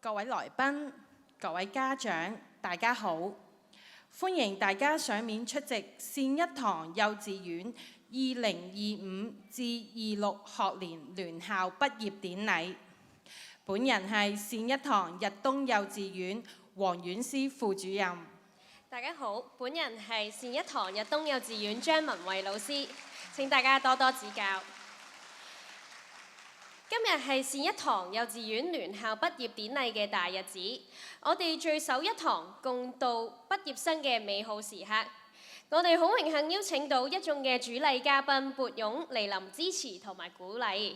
各位來賓、各位家長，大家好！歡迎大家上面出席善一堂幼稚園2025至26學年聯校畢業典禮。本人係善一堂日東幼稚園黃婉詩副主任。大家好，本人係善一堂日東幼稚園張文慧老師，請大家多多指教。今日係善一堂幼稚園聯校畢業典禮嘅大日子，我哋聚首一堂，共度畢業生嘅美好時刻。我哋好榮幸邀請到一眾嘅主禮嘉賓撥冗蒞臨支持同埋鼓勵，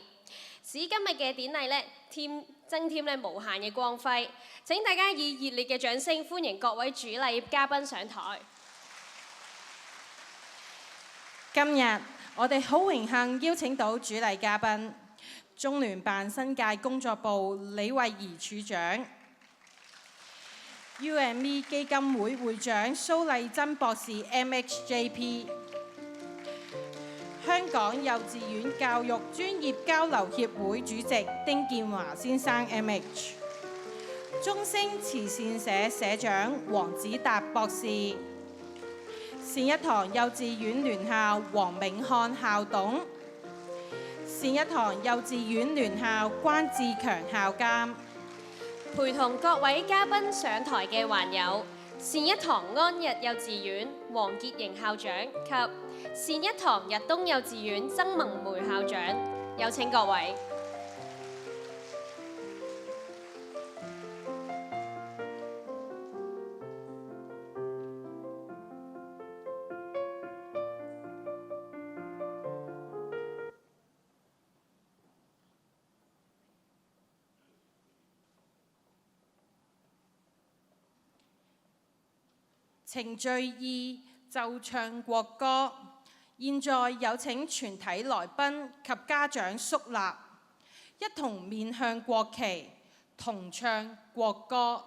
使今日嘅典禮增添無限嘅光輝。請大家以熱烈嘅掌聲歡迎各位主禮嘉賓上台。今日我哋好榮幸邀請到主禮嘉賓。中聯辦新界工作部李慧儀處長、UME 基金會會長蘇麗珍博士 MHJP、香港幼稚園教育專業交流協會主席丁建華先生 MH、中星慈善社社長黃子達博士、善一堂幼稚園聯校黃銘漢校董、善一堂幼稚園聯校關志強校監，陪同各位嘉賓上台嘅還有善一堂安日幼稚園黃潔瑩校長及善一堂日東幼稚園曾萌梅校長，有請各位。程序二，奏唱國歌。現在有請全體來賓及家長肅立，一同面向國旗，同唱國歌。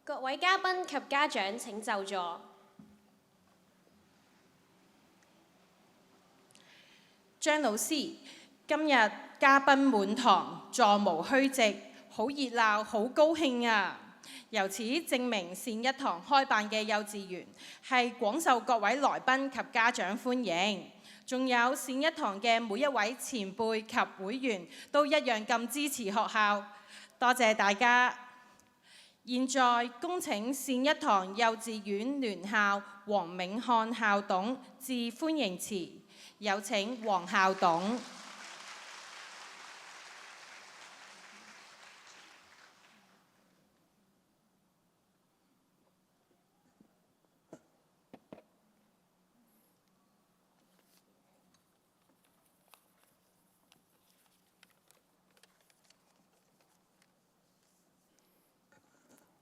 各位嘉賓及家長請就座。張老師，今日嘉賓滿堂，座無虛席，好熱鬧，好高興啊！由此證明善一堂開辦嘅幼稚園係廣受各位來賓及家長歡迎，仲有善一堂嘅每一位前輩及會員都一樣咁支持學校，多謝大家。現在恭請善一堂幼稚園聯校黃銘漢校董致歡迎詞，有請黃校董。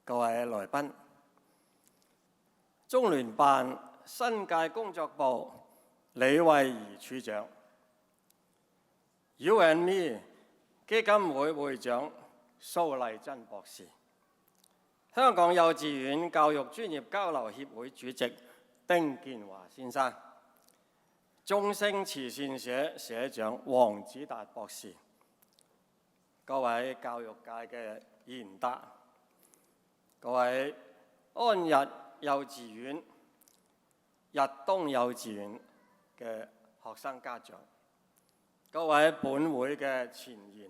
各位來賓，中聯辦新界工作部李慧儀處長、UME 基金會會長蘇麗珍博士、香港幼稚園教育專業交流協會主席丁建華先生、中星慈善社社長黃子達博士、各位教育界嘅賢達、各位安日幼稚園、日東幼稚園嘅學生家長，各位本會嘅前賢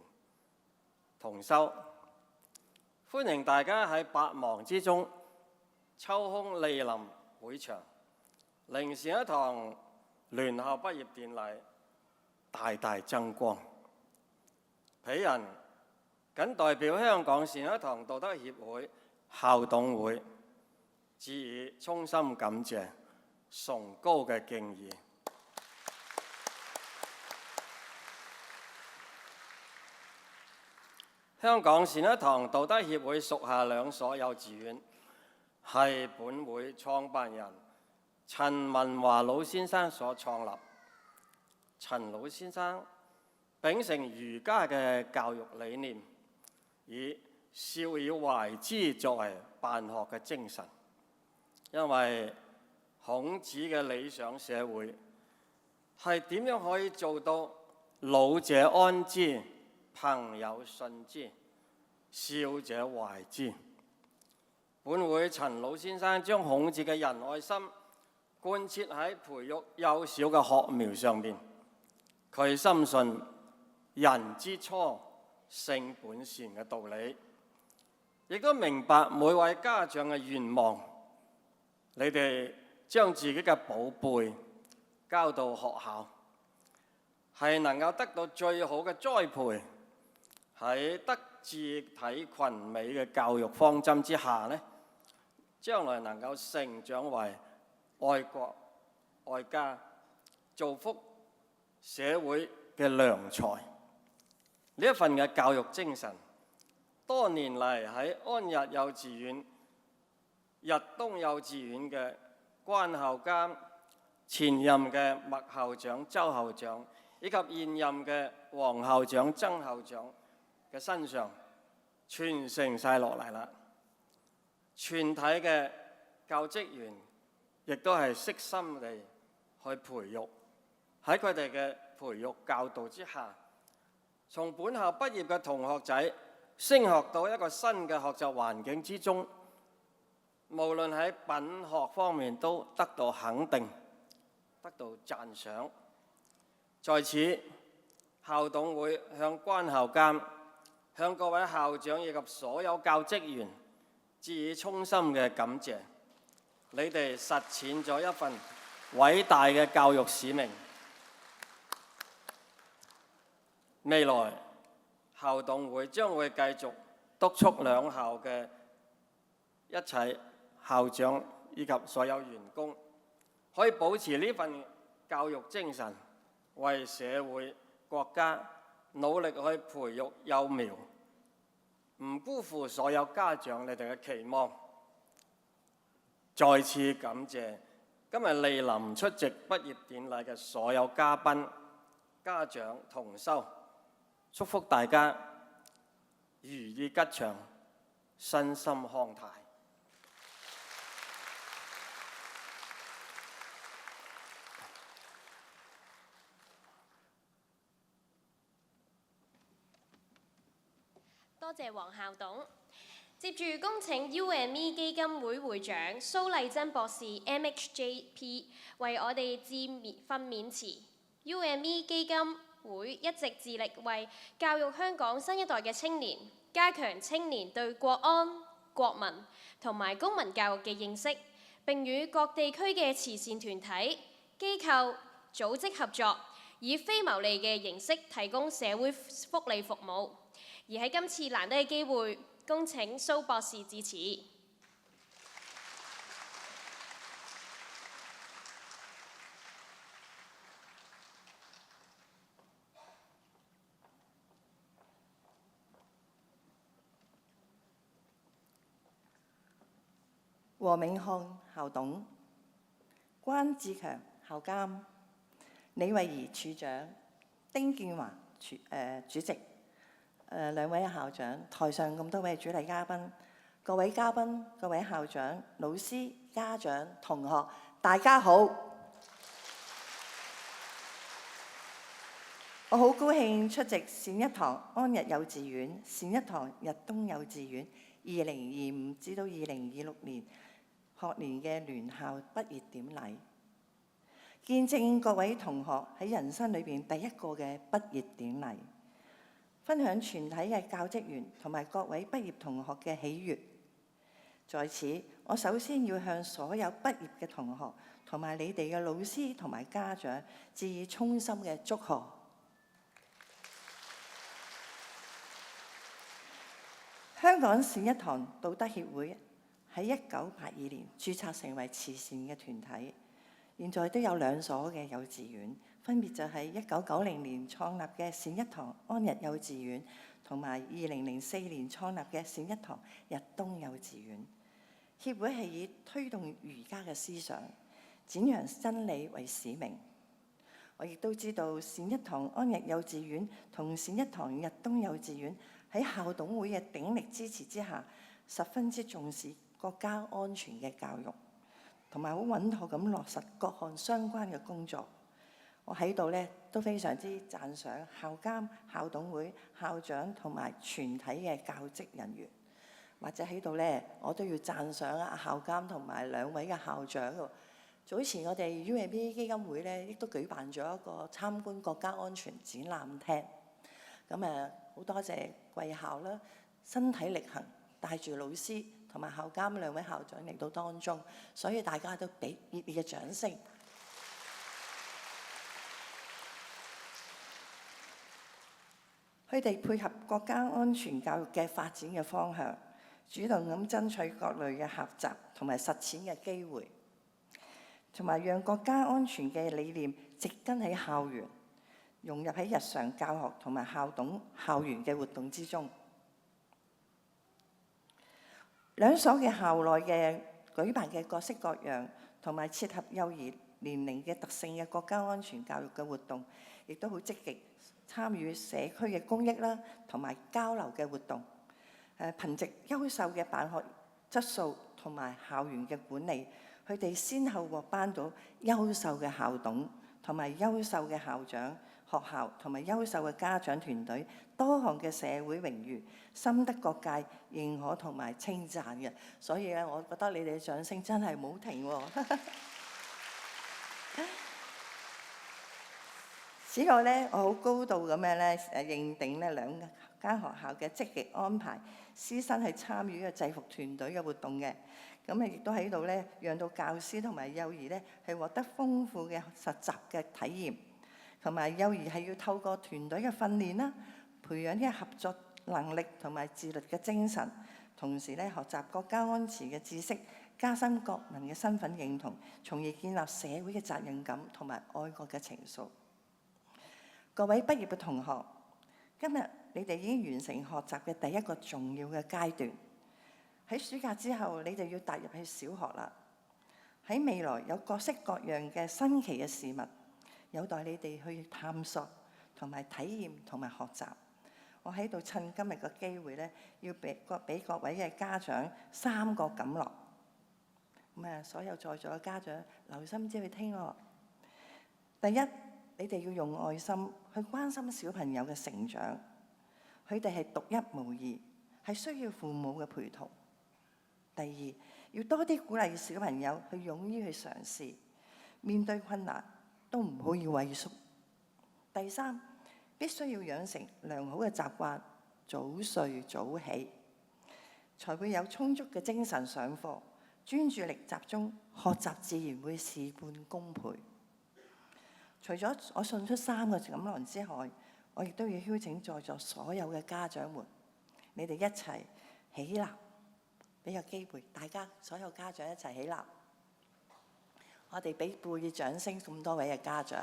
同修，歡迎大家喺百忙之中抽空蒞臨會場，聆善一堂聯校畢業典禮大大增光。鄙人謹代表香港善一堂道德協會校董會，致以衷心感謝、崇高嘅敬意。香港善一堂道德協會屬下2所幼稚園，係本會創辦人陳文華老先生所創立。陳老先生秉承儒家嘅教育理念，以少以懷之作為辦學嘅精神。因為孔子嘅理想社會係點樣可以做到老者安之、朋友信之、少者懷之？本會陳老先生將孔子嘅仁愛心貫徹喺培育幼小嘅學苗上面。佢深信人之初性本善嘅道理，亦都明白每位家長嘅願望。你哋將自己嘅寶貝交到學校，係能夠得到最好嘅栽培。喺德智體群美嘅教育方針之下呢，將來能夠成長為愛國愛家、造福社會嘅良才。呢一份嘅教育精神，多年嚟喺安逸幼稚園、逸東幼稚園嘅關校監、前任嘅麥校長、周校長，以及現任嘅黃校長、曾校長嘅身上傳承晒落嚟啦。全體嘅教職員亦都係悉心地去培育，喺佢哋嘅培育教導之下，從本校畢業嘅同學仔升學到一個新嘅學習環境之中，無論喺品學方面都得到肯定，得到讚賞。在此，校董會向關校監、向各位校長以及所有教職員致以衷心嘅感謝。你哋實踐咗一份偉大嘅教育使命。未來校董會將會繼續督促2校嘅一切校長以及所有員工，可以保持呢份教育精神，為社會國家努力去培育幼苗，唔辜負所有家長你哋嘅期望。再次感謝今日蒞臨出席畢業典禮嘅所有嘉賓、家長同修，祝福大家如意吉祥，身心康泰。多謝黃校董。接住恭請 UME 基金會會長蘇麗珍博士 MHJP 為我哋致訓勉詞。UME 基金會一直致力為教育香港新一代嘅青年，加強青年對國安、國民同埋公民教育嘅認識，並與各地區嘅慈善團體、機構、組織合作，以非牟利嘅形式提供社會福利服務。而喺今次難得嘅機會，恭請蘇博士致辭。黃永漢校董、關志強校監、李慧儀處長、丁建華主席、2位校長，台上咁多位主禮嘉賓，各位嘉賓、各位校長、老師、家長、同學，大家好！我好高興出席善一堂安逸幼稚園、善一堂逸東幼稚園2025至到2026年學年嘅聯校畢業典禮，見證各位同學喺人生裏邊第一個嘅畢業典禮，分享全體嘅教職員同埋各位畢業同學嘅喜悅。在此，我首先要向所有畢業嘅同學同埋你哋嘅老師同埋家長致以衷心嘅祝賀。香港善一堂道德協會喺1982年註冊成為慈善嘅團體，現在都有2所嘅幼稚園，分別就係1990年創立嘅善一堂安逸幼稚園，同埋2004年創立嘅善一堂逸東幼稚園。協會係以推動儒家嘅思想、展揚真理為使命。我亦都知道善一堂安逸幼稚園同善一堂逸東幼稚園喺校董會嘅鼎力支持之下，十分之重視國家安全嘅教育，同埋好穩妥咁落實各項相關嘅工作。我喺度咧都非常之讚賞校監、校董會、校長同埋全體嘅教職人員。或者喺度咧，我都要讚賞校監同埋2位嘅校長喎。早前我哋 UAB 基金會咧，亦都舉辦咗一個參觀國家安全展覽廳。咁好多謝貴校啦，身體力行帶住老師同埋校監2位校長嚟到當中，所以大家都俾熱烈嘅掌聲。佢哋配合國家安全教育嘅發展嘅方向，主動咁爭取各類嘅學習同埋實踐嘅機會，同埋讓國家安全嘅理念植根喺校園，融入喺日常教學同埋校園嘅活動之中。2所嘅校內嘅舉辦嘅各式各樣同埋切合幼兒年齡嘅特性嘅國家安全教育嘅活動，亦都好積極參與社區嘅公益啦，同埋交流嘅活動。憑藉優秀嘅辦學質素同埋校園嘅管理，佢哋先後獲頒到優秀嘅校董同埋優秀嘅校長、學校同埋優秀嘅家長團隊多項嘅社會榮譽，深得各界認可同埋稱讚嘅。所以咧，我覺得你哋嘅掌聲真係冇停喎。此外咧，我好高度咁樣咧認定呢2間學校嘅積極安排師生去參與嘅制服團隊嘅活動嘅，咁亦都喺度咧，讓到教師同埋幼兒咧係獲得豐富嘅實習嘅體驗，同埋幼兒係要透過團隊嘅訓練啦，培養啲合作能力同埋自律嘅精神，同時咧學習國家安全嘅知識，加深國民嘅身份認同，從而建立社會嘅責任感同埋愛國嘅情愫。各位畢業嘅同學，今日你哋已經完成學習嘅第一個重要嘅階段。喺暑假之後，你哋要踏入去小學啦。喺未來有各式各樣嘅新奇嘅事物，有待你哋去探索同埋體驗同埋學習。我喺度趁今日嘅機會咧，要俾各位嘅家長3個感樂。所有在座嘅家長留心啲去聽喎。第一，你哋要用愛心去關心小朋友嘅成長，佢哋係獨一無二，係需要父母嘅陪同。第二，要多啲鼓勵小朋友去勇於去嘗試，面對困難都唔可以畏縮。第三，必須要養成良好嘅習慣，早睡早起，才會有充足嘅精神上課，專注力集中，學習自然會事半功倍。除咗我送出3個錦囊之外，我亦都要邀請在座所有嘅家長們，你哋一齊起立，俾個機會大家所有家長一齊起立。我哋俾貝爾掌聲，咁多位嘅家長，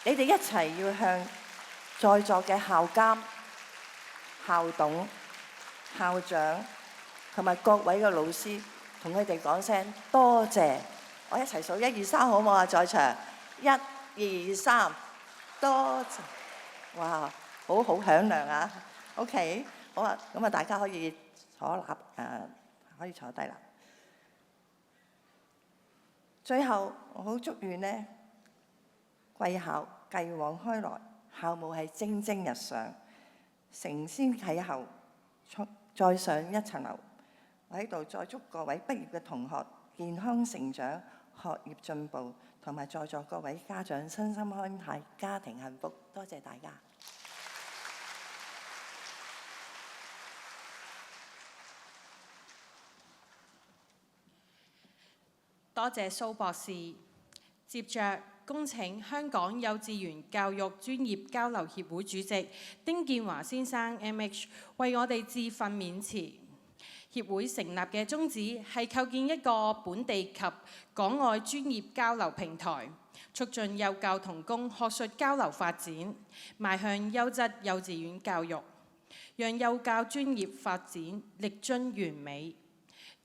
你哋一齊要向在座嘅校監、校董、校長同埋各位嘅老師，同佢哋講聲多謝。我一齊數1、2、3好唔好啊？在場1、2、3，多謝！哇，好響亮啊 ！OK， 好啊，咁大家可以坐立可以坐低啦。最後，我好祝願呢貴校繼往開來，校務係蒸蒸日上，承先啟後，再上一層樓。我喺度再祝各位畢業嘅同學健康成長，學業進步，同埋在座各位家長身心康泰，家庭幸福。多謝大家。多謝蘇博士。接着恭請香港幼稚園教育專業交流協會主席丁建華先生 MH 為我哋致訓勉詞。協會成立嘅宗旨係構建一個本地及港外專業交流平台，促進幼教同工學術交流發展，邁向優質幼稚園教育，讓幼教專業發展力臻完美。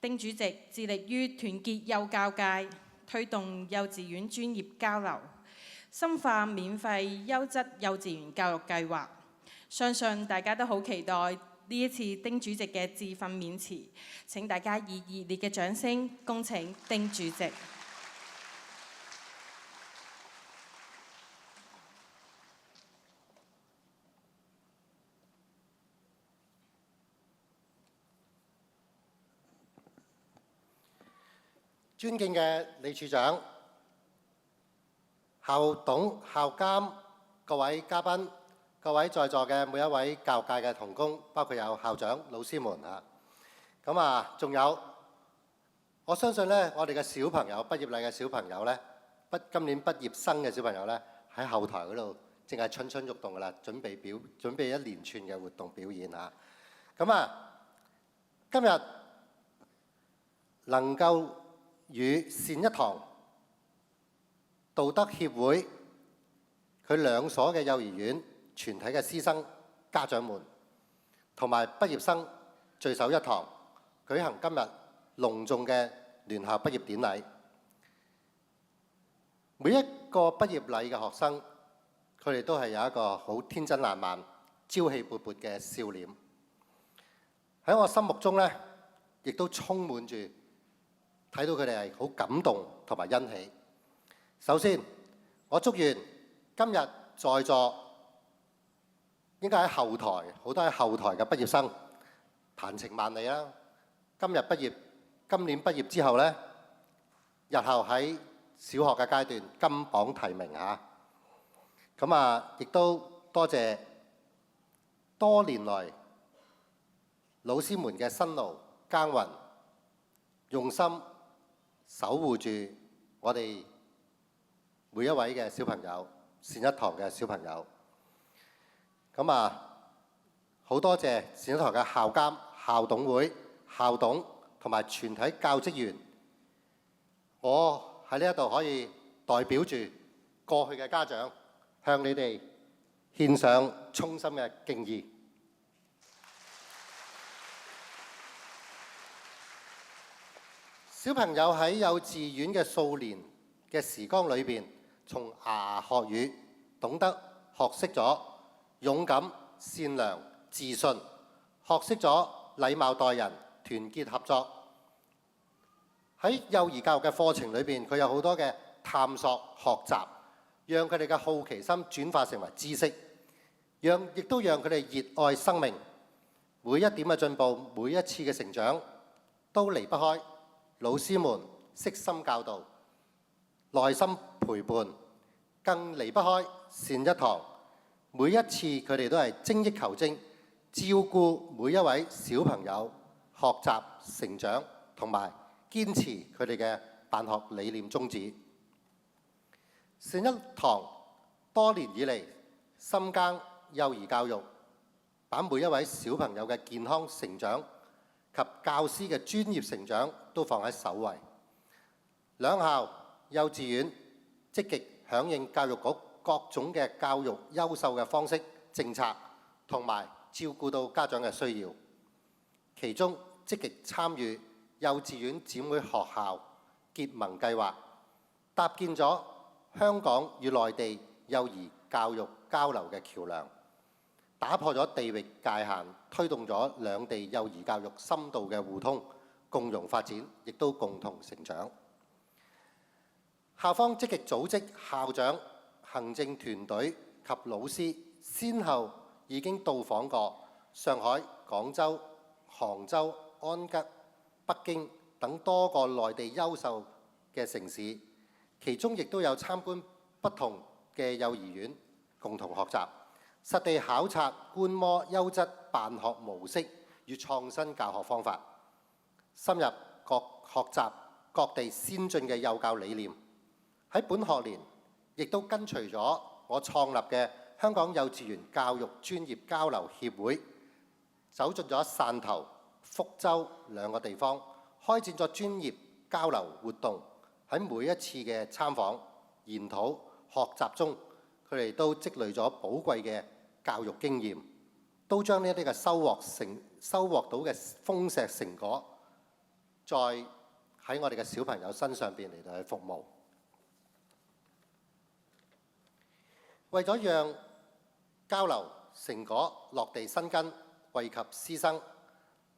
丁主席致力於團結幼教界，推動幼稚園專業交流，深化免費優質幼稚園教育計劃。相信大家都好期待呢一次丁主席嘅致訓勉詞，請大家以熱烈嘅掌聲恭請丁主席。尊敬嘅李處長、校董、校監、各位嘉賓、各位在座嘅每一位教育界嘅同工，包括有校長、老師們啊，仲有我相信咧，我哋嘅小朋友畢業禮嘅小朋友咧，今年畢業生嘅小朋友咧，喺後台嗰度正係蠢蠢欲動㗎啦，準備一連串嘅活動表演啊！今日能夠與善一堂道德協會佢兩所嘅幼兒園全體嘅師生家長們同埋畢業生聚首一堂，舉行今日隆重嘅聯校畢業典禮。每一個畢業禮嘅學生，佢哋都係有一個好天真爛漫、朝氣勃勃嘅笑臉。喺我心目中呢，亦都充滿住睇到佢哋係好感動同埋欣喜。首先，我祝願今日在座應該喺後台好多喺後台嘅畢業生鵬程萬里啦！今年畢業之後呢，日後喺小學嘅階段金榜題名嚇。亦都多謝多年來老師們嘅辛勞耕耘，用心守護住我哋每一位嘅小朋友，善一堂嘅小朋友。好多謝善一堂嘅校監、校董會、校董同埋全體教職員。我喺呢一度可以代表住過去嘅家長，向你哋獻上衷心嘅敬意。小朋友喺幼稚園嘅數年嘅時光裏邊，從牙牙學語，懂得學識咗勇敢、善良、自信，學識咗禮貌待人、團結合作。喺幼兒教育嘅課程裏邊，佢有好多嘅探索、學習，讓佢哋嘅好奇心轉化成為知識，亦都讓佢哋熱愛生命。每一點嘅進步，每一次嘅成長，都離不開老師們悉心教導、耐心陪伴，更離不開善一堂。每一次佢哋都係精益求精，照顧每一位小朋友學習成長，同埋堅持佢哋嘅辦學理念宗旨。善一堂多年以嚟深耕幼兒教育，把每一位小朋友嘅健康成長及教師嘅專業成長都放喺首位。兩校幼稚園積極響應教育局各種嘅教育優秀嘅方式、政策，同埋照顧到家長嘅需要。其中積極參與幼稚園展會學校結盟計劃，搭建咗香港與內地幼兒教育交流嘅橋梁，打破咗地域界限，推動咗兩地幼兒教育深度嘅互通、共融發展，亦都共同成長。校方積極組織校長、行政團隊及老師，先後已經到訪過上海、廣州、杭州、安吉、北京等多個內地優秀嘅城市，其中亦都有參觀不同嘅幼兒園，共同學習，實地考察觀摩優質辦學模式與創新教學方法，深入各學習各地先進嘅幼教理念。喺本學年，亦都跟隨咗我創立嘅香港幼稚園教育專業交流協會，走進咗汕頭、福州兩個地方，開展咗專業交流活動。喺每一次嘅參訪、研討、學習中，佢哋都積累咗寶貴嘅教育經驗，都將呢啲嘅收穫到嘅豐碩成果，再喺我哋嘅小朋友身上邊嚟到去服務。為咗讓交流成果落地生根，惠及師生，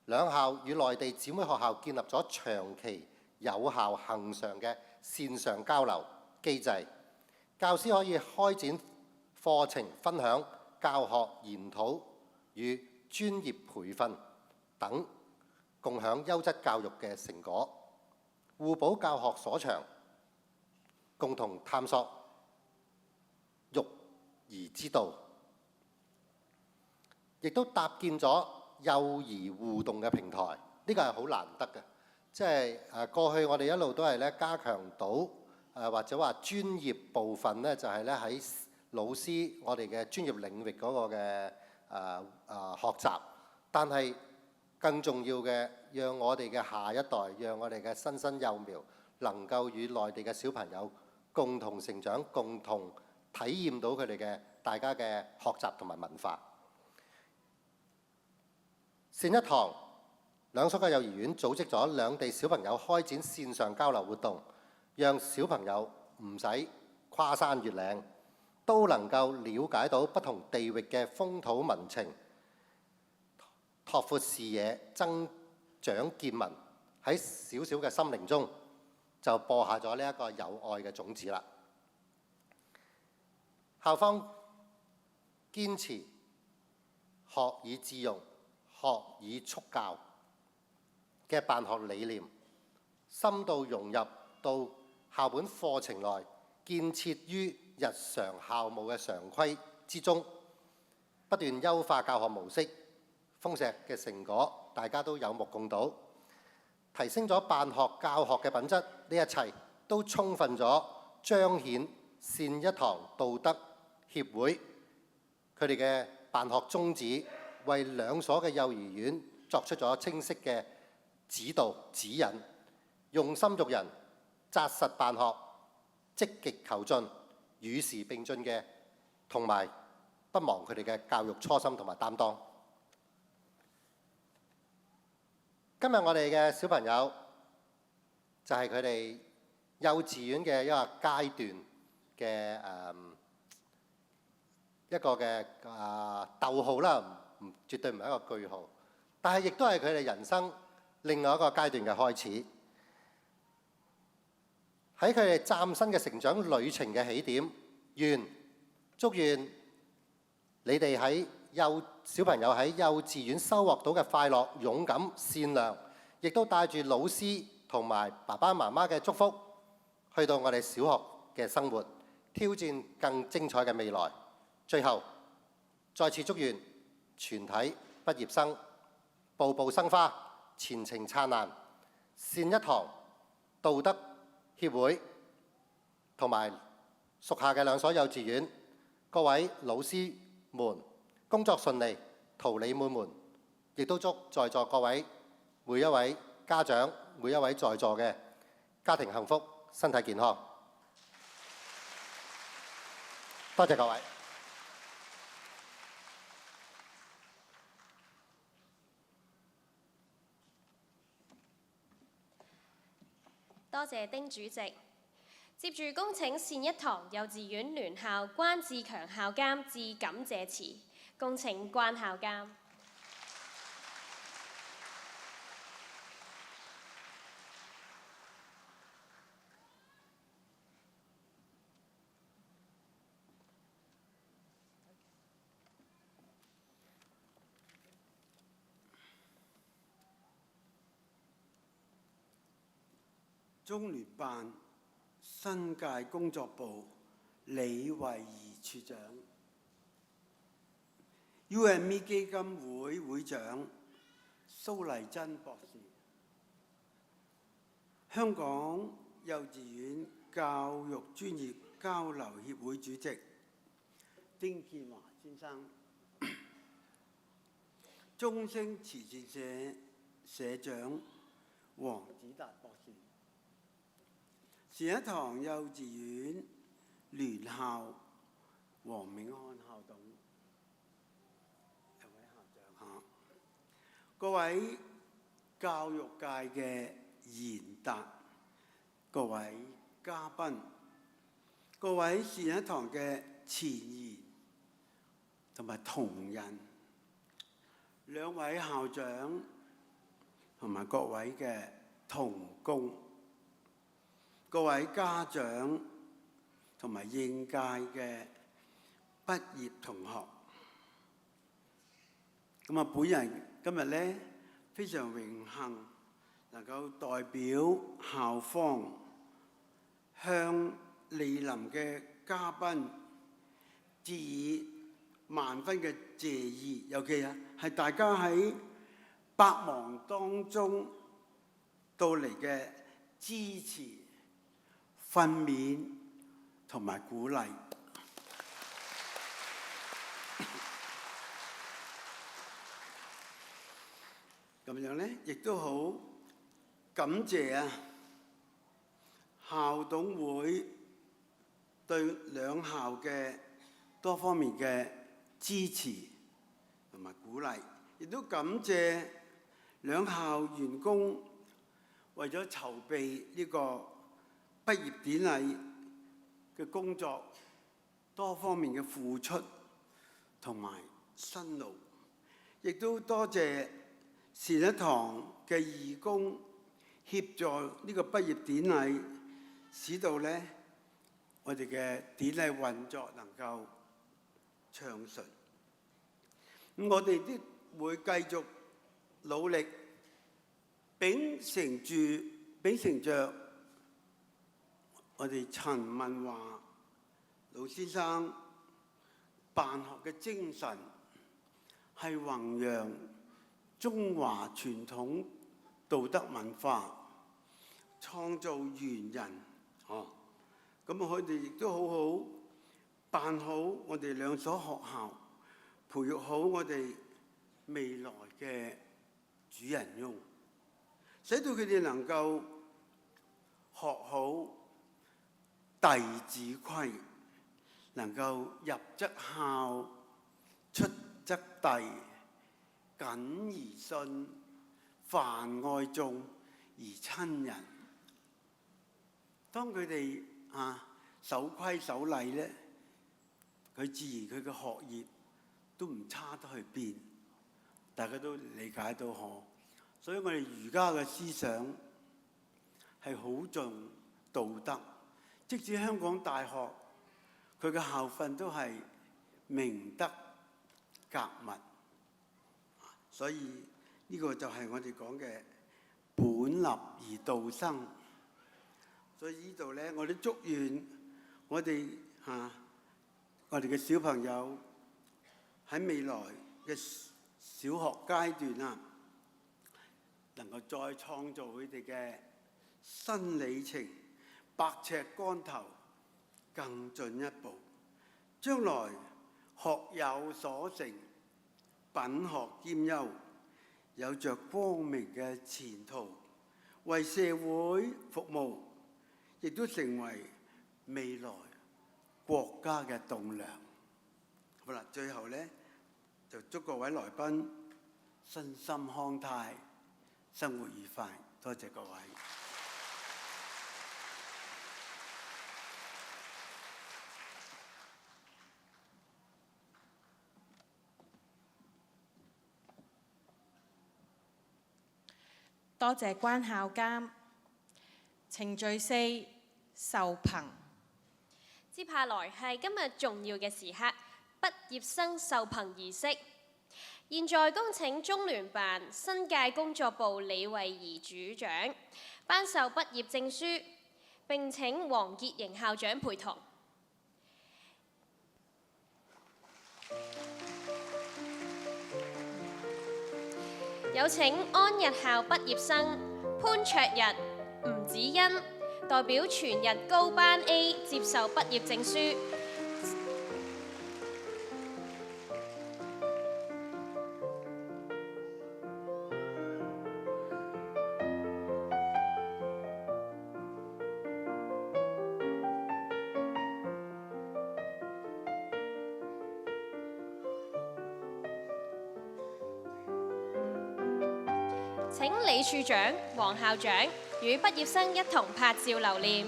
兩校與內地姊妹學校建立咗長期有效恆常嘅線上交流機制，教師可以開展課程分享、教學研討與專業培訓等，共享優質教育嘅成果，互補教學所長，共同探索育兒之道，亦都搭建咗幼兒互動嘅平台。呢個係好難得嘅，即係過去我哋一路都係咧加強到或者話專業部分咧，就係咧喺老師我哋嘅專業領域嗰個嘅學習，但係更重要嘅，讓我哋嘅下一代，讓我哋嘅新生幼苗能夠與內地嘅小朋友共同成長，共同體驗到佢哋嘅大家嘅學習同埋文化。善一堂兩所嘅幼兒園組織咗兩地小朋友開展線上交流活動，讓小朋友唔使跨山越嶺，都能夠了解到不同地域嘅風土民情，拓闊視野，增長見聞，喺小小嘅心靈中就播下咗呢一個有愛嘅種子啦。校方堅持學以致用、學以促教嘅辦學理念，深度融入到校本課程內，建設於日常校務嘅常規之中，不斷優化教學模式，豐碩嘅成果大家都有目共睹，提升咗辦學教學嘅品質。呢一切都充分咗彰顯善一堂道德協會佢哋嘅辦學宗旨，為兩所嘅幼兒園作出咗清晰嘅指導指引，用心育人、紮實辦學、積極求進、與時並進嘅，同埋不忘佢哋嘅教育初心同埋擔當。今日我哋嘅小朋友就係佢哋幼稚園嘅一個階段嘅一個嘅逗號啦，絕對唔係一個句號，但係亦都係佢哋人生另外一個階段嘅開始。喺佢哋嶄新嘅成長旅程嘅起點，祝願你哋喺小朋友喺幼稚園收穫到嘅快樂、勇敢、善良，亦都帶住老師同埋爸爸媽媽嘅祝福，去到我哋小學嘅生活，挑戰更精彩嘅未來。最後，再次祝願全體畢業生步步生花，前程燦爛。善一堂道德協會同埋屬下嘅兩所幼稚園，各位老師們工作順利，桃李滿門，亦都祝在座各位每一位家長、每一位在座嘅家庭幸福、身體健康。多謝各位。多謝丁主席。接住恭請善一堂幼稚園聯校關志強校監致感謝詞。恭請關校監。中聯辦新界工作部李慧儀處長、UME 基金會會長蘇麗珍博士、香港幼稚園教育專業交流協會主席丁建華先生，中星慈善社社長黃子達博士，善一堂幼稚園聯校黃銘安校董，有位校長嚇，各位教育界嘅賢達，各位嘉賓，各位善一堂嘅前賢同埋同仁，兩位校長同埋各位嘅同工，各位家長同埋應屆嘅畢業同學，咁啊，本人今日呢非常榮幸能夠代表校方向蒞臨嘅嘉賓致以萬分嘅謝意，尤其係大家喺百忙當中到嚟嘅支持、訓勉同埋鼓勵。咁樣呢，亦都好感謝校董會對兩校嘅多方面嘅支持同埋鼓勵，亦都感謝兩校員工為咗籌備呢個畢業典禮嘅工作多方面嘅付出同埋辛勞，亦都多謝善一堂嘅義工協助呢個畢業典禮，使到呢我哋嘅典禮運作能夠暢順。咁我哋都會繼續努力，秉承着我哋陳文華老先生辦學嘅精神，係弘揚中華傳統道德文化，創造賢人。咁我哋亦都好好辦好我哋兩所學校，培育好我哋未來嘅主人翁，使到佢哋能夠學好弟子規，能夠入則孝，出則弟，謹而信，泛愛眾而親人。當佢哋守規守例咧，佢自然佢嘅學業都唔差得去邊，大家都理解到嗬。所以我哋儒家嘅思想係好重道德，即使香港大學佢嘅校訓都係明德格物，所以呢個就係我哋講嘅本立而道生。所以呢度咧，我哋祝願我哋嘅小朋友喺未來嘅小學階段能夠再創造佢哋嘅新里程，百尺竿頭更進一步，將來學有所成，品學兼優，有着光明嘅前途，為社會服務，亦都成為未來國家嘅棟梁。好啦，最後呢，就祝各位來賓身心康泰，生活愉快。多謝各位。多謝關校監。程序4，授憑。接下來係今日重要嘅時刻，畢業生授憑儀式。現在恭請中聯辦新界工作部李慧儀主長頒授畢業證書，並請黃潔瑩校長陪同。有請安日校畢業生潘卓日、吳子欣代表全日高班 A 接受畢業證書。請李處長、黃校長與畢業生一同拍照留念。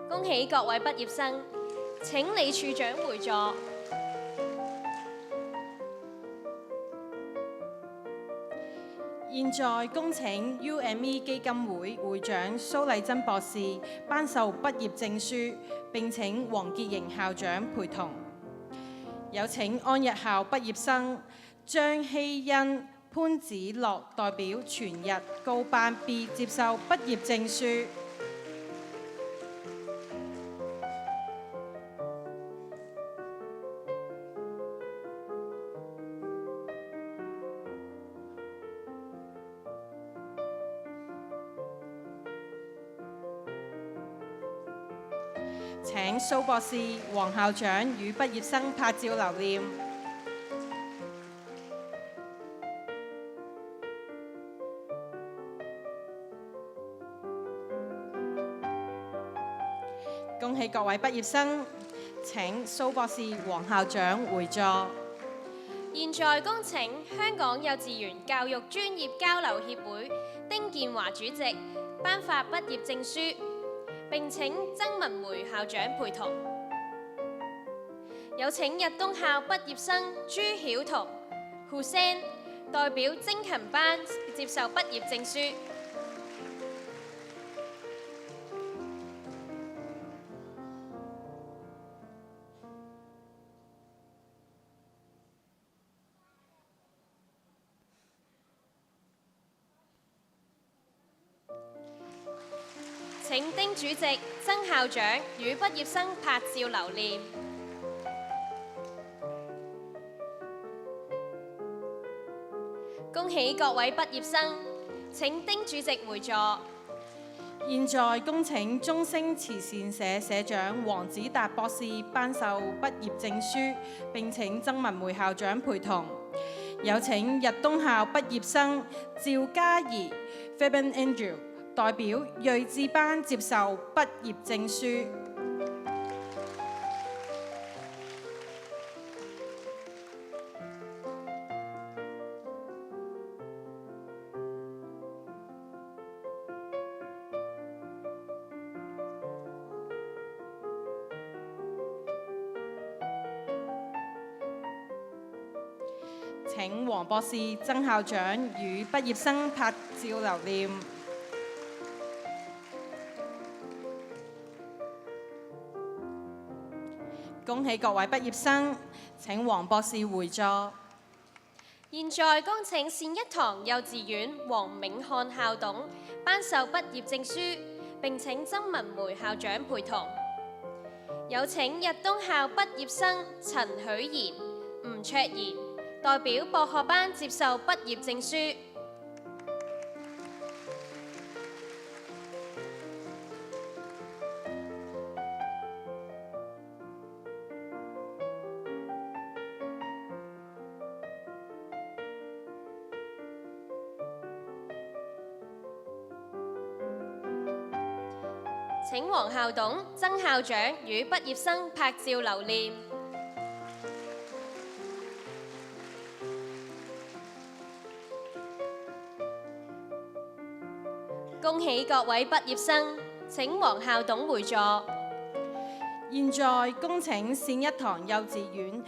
恭喜各位畢業生！請李處長回座。現在恭請 UME 基金會會長蘇麗珍博士頒授畢業證書，並請黃潔瑩校長陪同。有請安逸校畢業生張希欣、潘子樂代表全日高班 B 接受畢業證書。請蘇博士、黃校長與畢業生拍照留念。恭喜各位畢業生！請蘇博士、黃校長回座。現在恭請香港幼稚園教育專業交流協會丁建華主席頒發畢業證書。並請曾文梅校長陪同。有請日東校畢業生朱曉彤、Hussein 代表精勤班接受畢業證書。請丁主席、曾校長與畢業生拍照留念。恭喜各位畢業生！請丁主席回座。現在恭請中星慈善社社長黃子達博士頒授畢業證書，並請曾文梅校長陪同。有請日東校畢業生趙嘉怡 Fabian Angel代表睿智班接受畢業證書。請黃博士、曾校長與畢業生拍照留念。恭喜各位畢業生！請黃博士回座。現在恭請善一堂幼稚園黃銘漢校董頒授畢業證書，並請曾文梅校長陪同。有請日東校畢業生陳許賢、吳卓賢代表博學班接受畢業證書。請黃校董、曾校長與畢業生拍照留念。恭喜各位畢業生！請黃校董回座。現在恭請善一堂幼稚園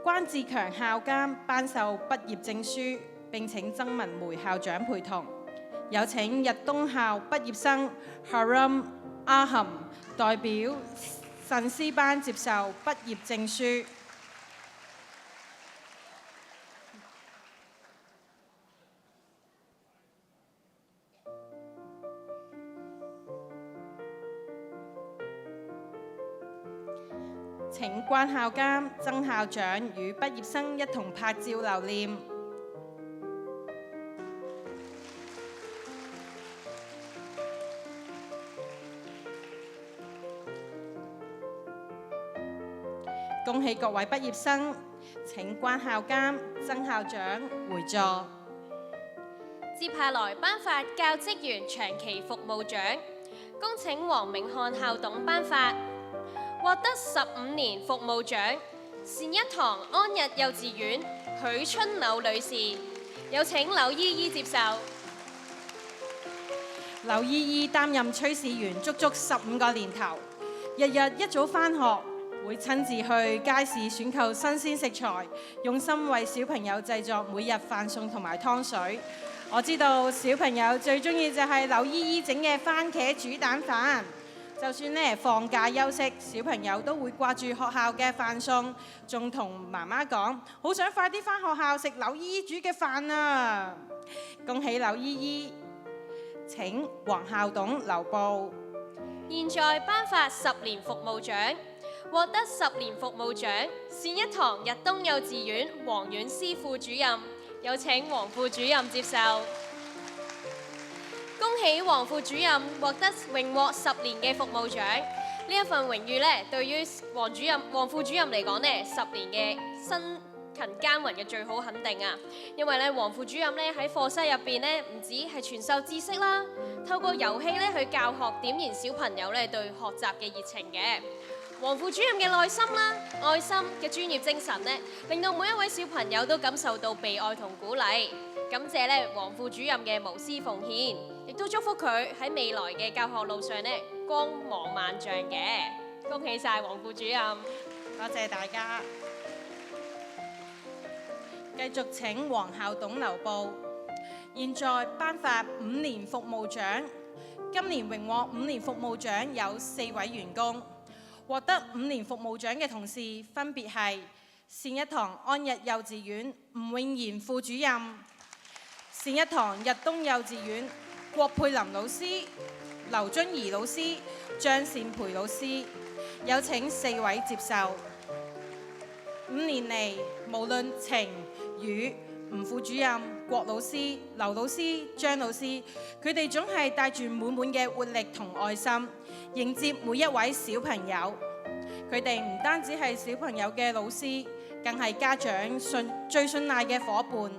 關志強校監頒授畢業證書，並請曾文梅校長陪同。有請日東校畢業生 Haram阿含代表神師班接受畢業證書。請關校監、曾校長與畢業生一同拍照留念。恭喜各位畢業生，請關校監、曾校長回座。接下來頒發教職員長期服務獎，恭請黃明漢校董頒發。獲得15年服務獎，善一堂安逸幼稚園許春柳女士，有請柳依依接受。柳依依擔任炊事員足足15個年頭，日日一早返學，會親自去街市選購新鮮食材，用心為小朋友製作每日飯餸同埋湯水。我知道小朋友最中意就係柳依依整嘅番茄煮蛋飯。就算放假休息，小朋友都會掛住學校嘅飯餸，仲同媽媽講好想快啲返學校食柳依依煮嘅飯啊！恭喜柳依依！請黃校董留步。現在頒發10年服務獎，獲得10年服務獎，善一堂日東幼稚園黃婉詩副主任，有請黃副主任接受。恭喜黃副主任榮獲10年嘅服務獎，呢一份榮譽咧，對於黃副主任嚟講咧，10年嘅辛勤耕耘嘅最好肯定啊！因為咧，黃副主任咧喺課室入邊咧，唔止係傳授知識啦，透過遊戲咧去教學，點燃小朋友咧對學習嘅熱情嘅。黃副主任嘅耐心啦、愛心嘅專業精神咧，令到每一位小朋友都感受到被愛同鼓勵。感謝咧黃副主任嘅無私奉獻，亦都祝福佢喺未來嘅教學路上咧光芒萬丈嘅。恭喜晒黃副主任！多謝大家。繼續請黃校董留步。現在頒發5年服務獎，今年榮獲5年服務獎有4位員工。獲得5年服務獎嘅同事分別係善一堂安逸幼稚園吳永賢副主任、善一堂日東幼稚園郭佩林老師、劉津怡老師、張善培老師，有請4位接受。5年嚟，無論情、雨、吳副主任、郭老師、劉老師、張老師，佢哋總係帶住滿滿嘅活力同愛心，迎接每一位小朋友。佢哋唔單止係小朋友嘅老師，更係家長最信賴嘅伙伴，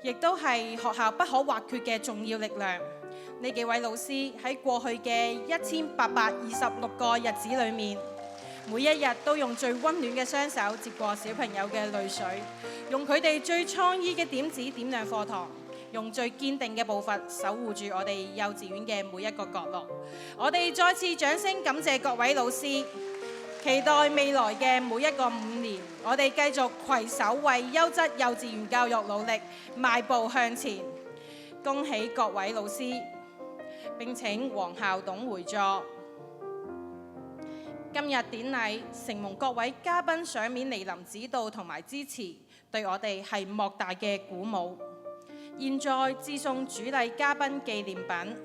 亦都係學校不可或缺嘅重要力量。呢幾位老師喺過去嘅1826個日子裏面，每一日都用最溫暖嘅雙手接過小朋友嘅淚水，用佢哋最創意嘅點子點亮課堂，用最堅定嘅步伐守護住我哋幼稚園嘅每一個角落。我哋再次掌聲感謝各位老師，期待未來嘅每一個5年，我哋繼續攜手為優質幼稚園教育努力，邁步向前。恭喜各位老師，並請黃校董回座。今日典禮承蒙各位嘉賓賞面蒞臨指導同埋支持，對我哋係莫大嘅鼓舞。現在致送主禮嘉賓紀念品。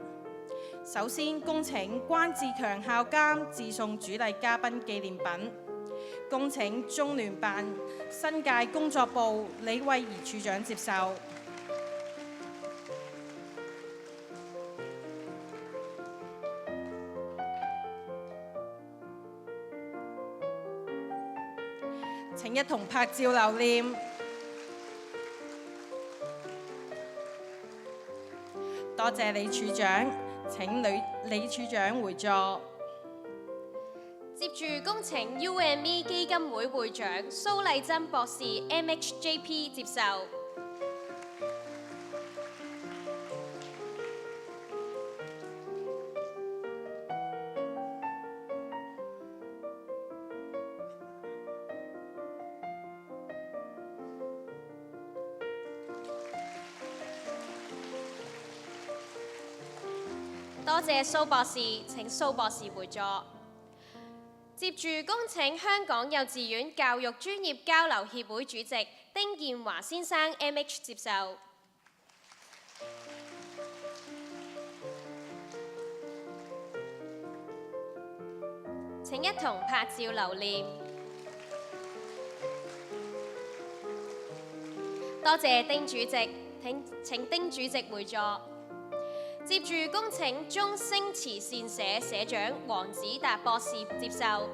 首先恭請關志強校監致送主禮嘉賓紀念品。恭請中聯辦新界工作部李慧儀處長接受。請一同拍照留念。多謝李處長，請李處長回座。接住恭請 UME 基金會會長蘇麗珍博士 MHJP 接受。多謝蘇博士，請蘇博士回座。接住恭請香港幼稚園教育專業交流協會主席丁建華先生 MH 接受。請一同拍照留念。多謝丁主席，請丁主席會座。接住恭請中星慈善社社長黃子達博士接受。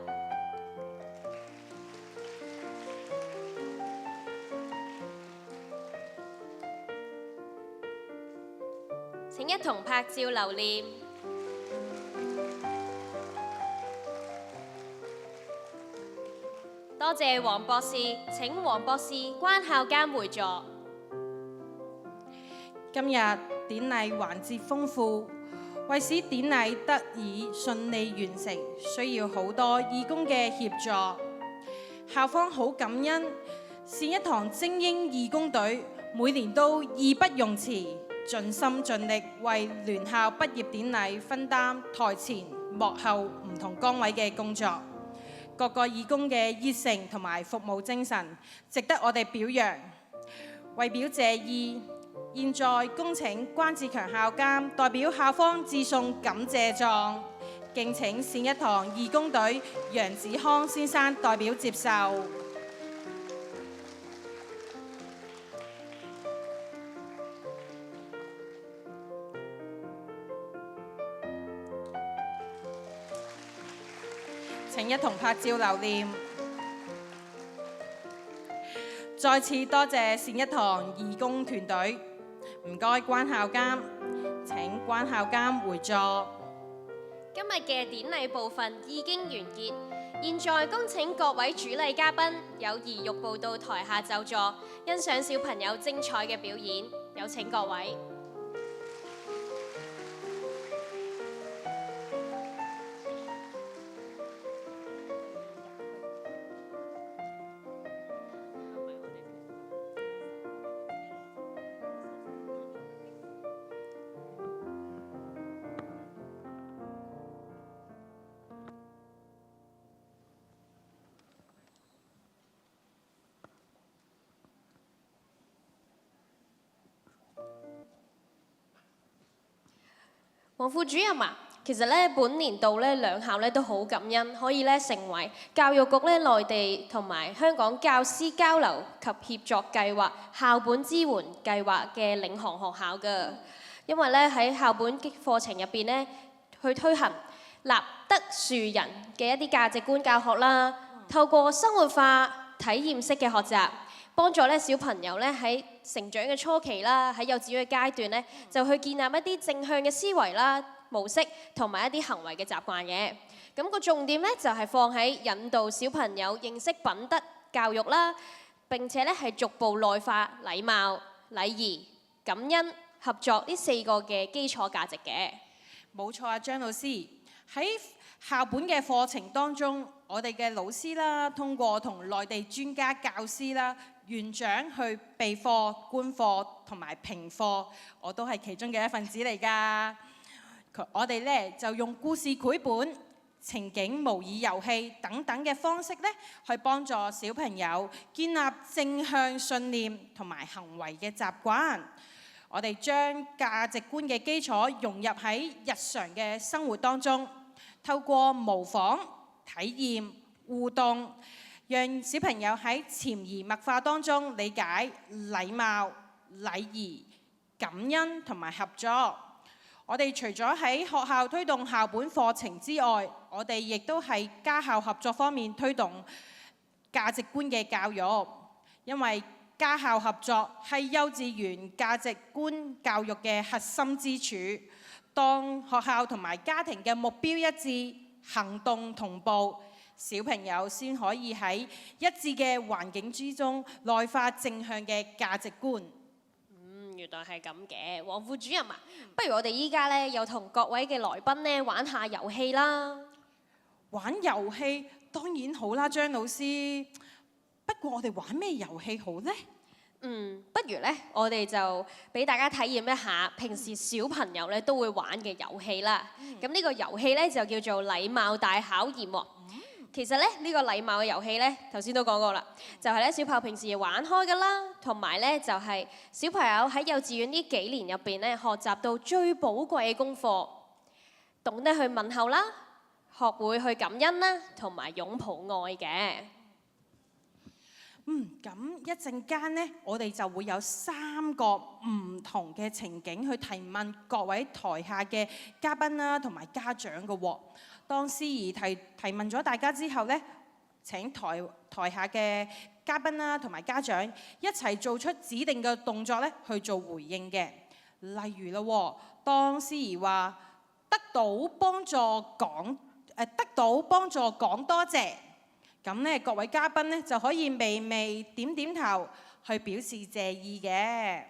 請一同拍照留念。多謝黃博士，請黃博士關孝監會座。今日典禮環節豐富，為使典禮得以順利完成，需要好多義工嘅協助。校方好感恩善一堂精英義工隊，每年都義不容辭，盡心盡力為聯校畢業典禮分擔台前幕後唔同崗位嘅工作。各個義工嘅熱誠同埋服務精神，值得我哋表揚。為表謝意，現在恭請關志強校監代表校方致送感謝狀，敬請善一堂義工隊楊子康先生代表接受。請一同拍照留念。再次多謝善一堂義工團隊，唔該關校監，請關校監回座。今日嘅典禮部分已經完結，現在恭請各位主禮嘉賓有儀玉步到台下就座，欣賞小朋友精彩嘅表演，有請各位。黃副主任啊，其實咧本年度咧兩校咧都好感恩，可以咧成為教育局咧內地同埋香港教師交流及協作計劃校本支援計劃嘅領航學校㗎。因為咧喺校本課程入邊咧去推行立德樹人嘅一啲價值觀教學啦，透過生活化體驗式嘅學習，幫助咧小朋友咧喺成長嘅初期啦，喺幼稚園嘅階段咧，就去建立一啲正向嘅思維啦、模式同埋一啲行為嘅習慣嘅。咁個重點咧就係放喺引導小朋友認識品德教育啦，並且咧係逐步內化禮貌、禮儀、感恩、合作呢4個嘅基礎價值嘅。冇錯啊，張老師，喺校本嘅課程當中，我哋嘅老師啦，通過同內地專家教師啦、園長去備課、觀課同埋評課，我都係其中嘅一份子嚟㗎。我哋咧就用故事繪本、情景模擬遊戲等等嘅方式咧，去幫助小朋友建立正向信念同埋行為嘅習慣。我哋將價值觀嘅基礎融入喺日常嘅生活當中，透過模仿、體驗、互動，讓小朋友喺潛移默化當中理解禮貌、禮儀、感恩同埋合作。我哋除咗喺學校推動校本課程之外，我哋亦都喺家校合作方面推動價值觀嘅教育，因為家校合作係幼稚園價值觀教育嘅核心支柱。當學校同埋家庭嘅目標一致，行動同步，小朋友先可以喺一致嘅環境之中內化正向嘅價值觀。原來係咁嘅，黃副主任啊，不如我哋依家咧又同各位嘅來賓咧玩下遊戲啦。玩遊戲當然好啦，張老師。不過我哋玩咩遊戲好呢？不如咧，我哋就俾大家體驗一下平時小朋友咧都會玩嘅遊戲啦。咁呢個遊戲咧就叫做禮貌大考驗喎。其實咧呢個禮貌嘅遊戲咧，頭先都講過啦，就係咧小朋友平時玩開㗎啦，同埋咧就係小朋友喺幼稚園呢幾年入邊咧學習到最寶貴嘅功課，懂得去問候啦，學會去感恩啦，同埋擁抱愛嘅。咁一陣間呢，我哋就會有3個唔同嘅情景去提問各位台下嘅嘉賓啦，同埋家長嘅喎。當司儀提問咗大家之後呢，請台下嘅嘉賓啦同埋家長一齊做出指定嘅動作咧去做回應嘅。例如啦喎，當司儀話得到幫助講多謝，咁咧各位嘉賓咧就可以微微點頭去表示謝意嘅。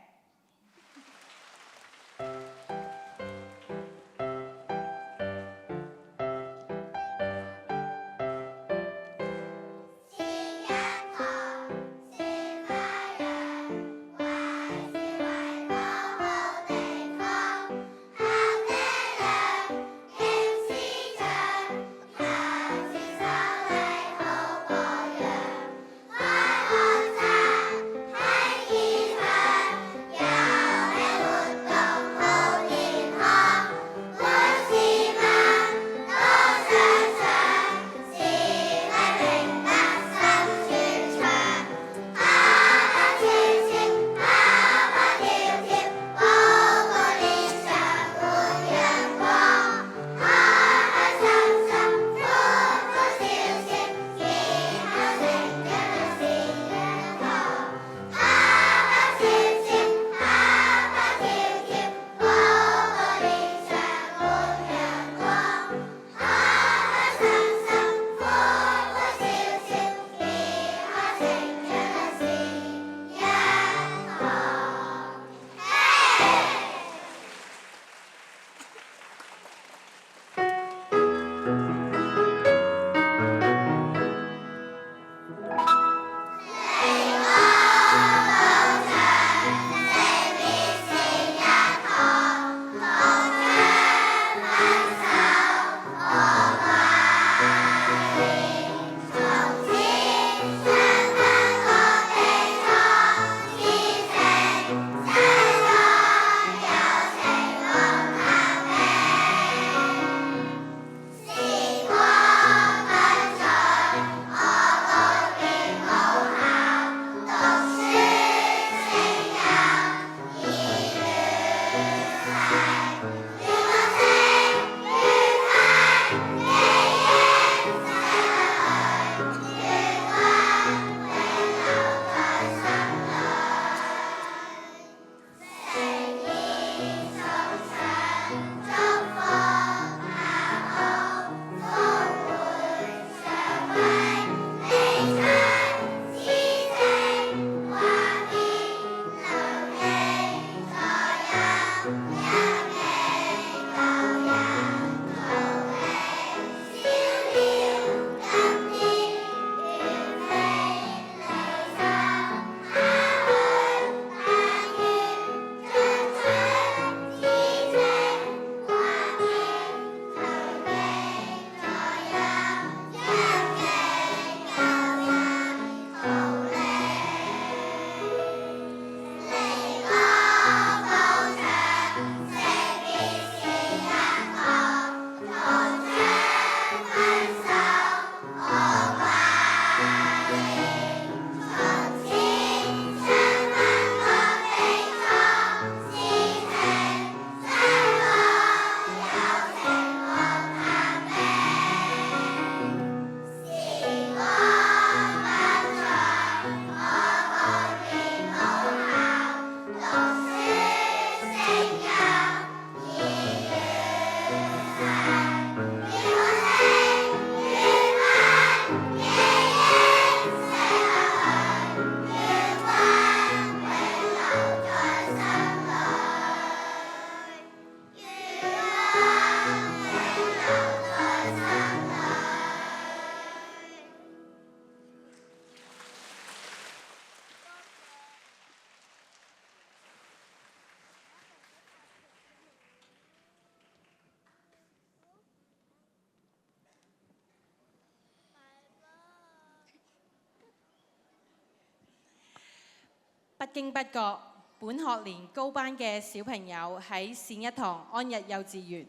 不經不覺，本學年高班嘅小朋友喺善一堂安逸幼稚園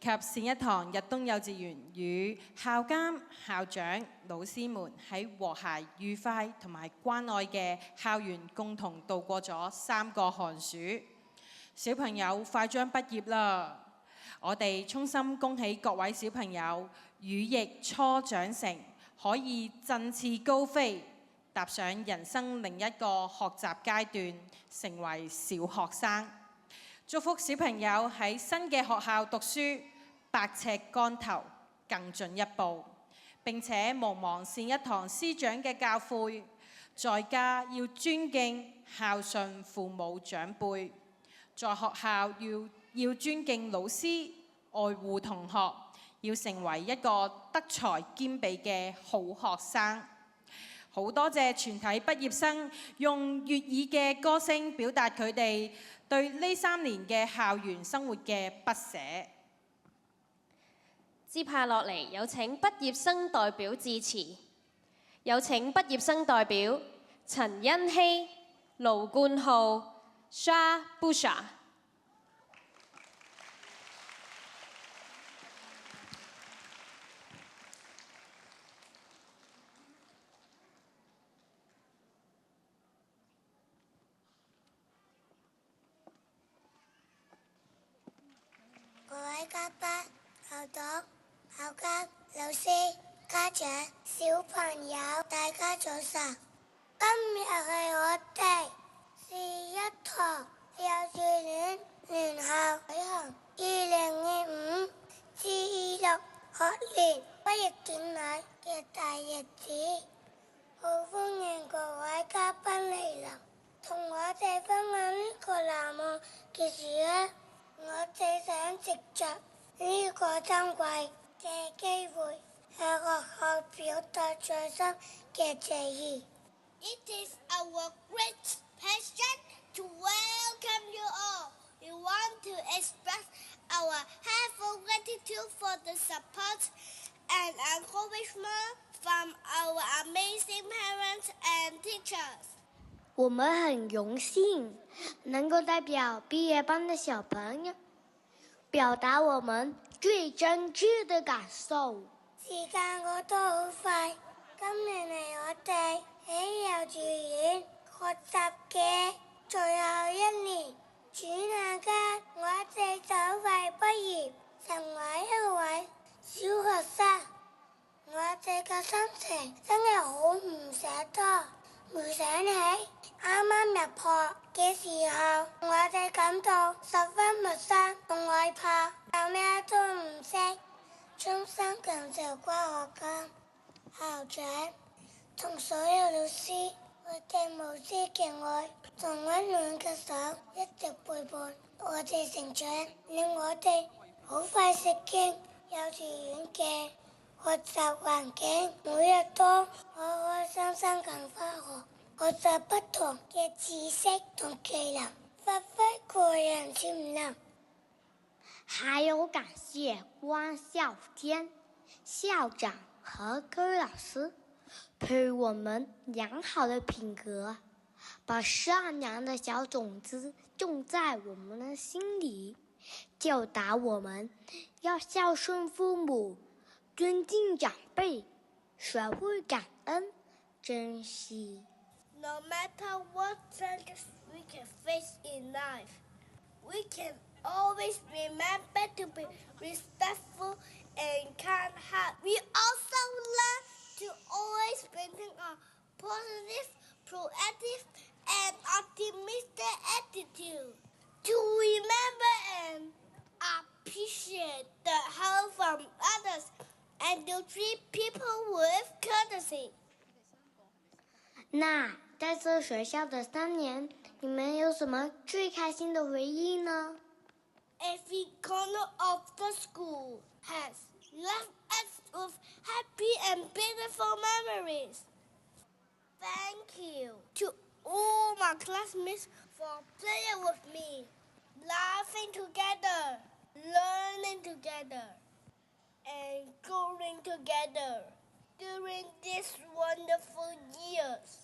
及善一堂日東幼稚園與校監、校長、老師們喺和諧、愉快同埋關愛嘅校園共同度過咗3個寒暑。小朋友快將畢業啦！我哋衷心恭喜各位小朋友羽翼初長成，可以振翅高飛，踏上人生另一個學習階段，成為小學生。祝福小朋友喺新嘅學校讀書，百尺竿頭更進一步。並且無忘善一堂師長嘅教誨，在家要尊敬孝順父母長輩，在學校要尊敬老師，愛護同學，要成為一個德才兼備嘅好學生。好多謝全體畢業生用粵語嘅歌聲表達佢哋對呢3年嘅校園生活嘅不捨。接下落嚟有請畢業生代表致辭，有請畢業生代表陳欣希、盧冠浩、Shah Busha。各位嘉賓、校長、校監、老師、家長、小朋友，大家早晨。今日係我哋善一堂幼稚園聯校舉行2025至26學年畢業典禮嘅大日子，好歡迎各位嘉賓嚟臨，同我哋分享呢個難忘嘅時刻。我哋想藉着呢個珍貴嘅機會，向學校表達最深嘅謝意。It is our great pleasure to welcome you all. We want to express our heartfelt gratitude for the support and encouragement from our amazing parents and teachers. 我們很榮幸能夠代表畢業班的小朋友，表達我們最真摯的感受。時間過得好快，今年係我哋喺幼稚園學習嘅最後一年，轉眼間我哋就快畢業，成為一位小學生。我哋嘅心情真係好唔捨得。回想起啱啱入學嘅時候，我哋感到十分陌生同害怕，有咩都唔識。衷心感謝關學監、校長同所有老師，佢哋無私嘅愛同溫暖嘅手，一直陪伴我哋成長，令我哋好快適應幼稚園嘅學習環境，每日都開開心心咁返學，學習不同嘅知識同技能，發揮個人潛能。還有感謝關孝堅校長和各位老師，培育我們良好的品格，把善良的小種子種在我們的心裡，教導我們要孝順父母，尊敬長輩，學會感恩、珍惜。No matter what challenges we can face in life, we can always remember to be respectful and kind heart. We also learn to always maintain a positive, proactive, and optimistic attitude. To remember and appreciate the help from others and to treat people with courtesy. 那在這學校的3年，你們有什麼最開心的回憶呢？ Every corner of the school has left us with happy and beautiful memories. Thank you to all my classmates for playing with me, laughing together, learning together, and growing together during these wonderful years.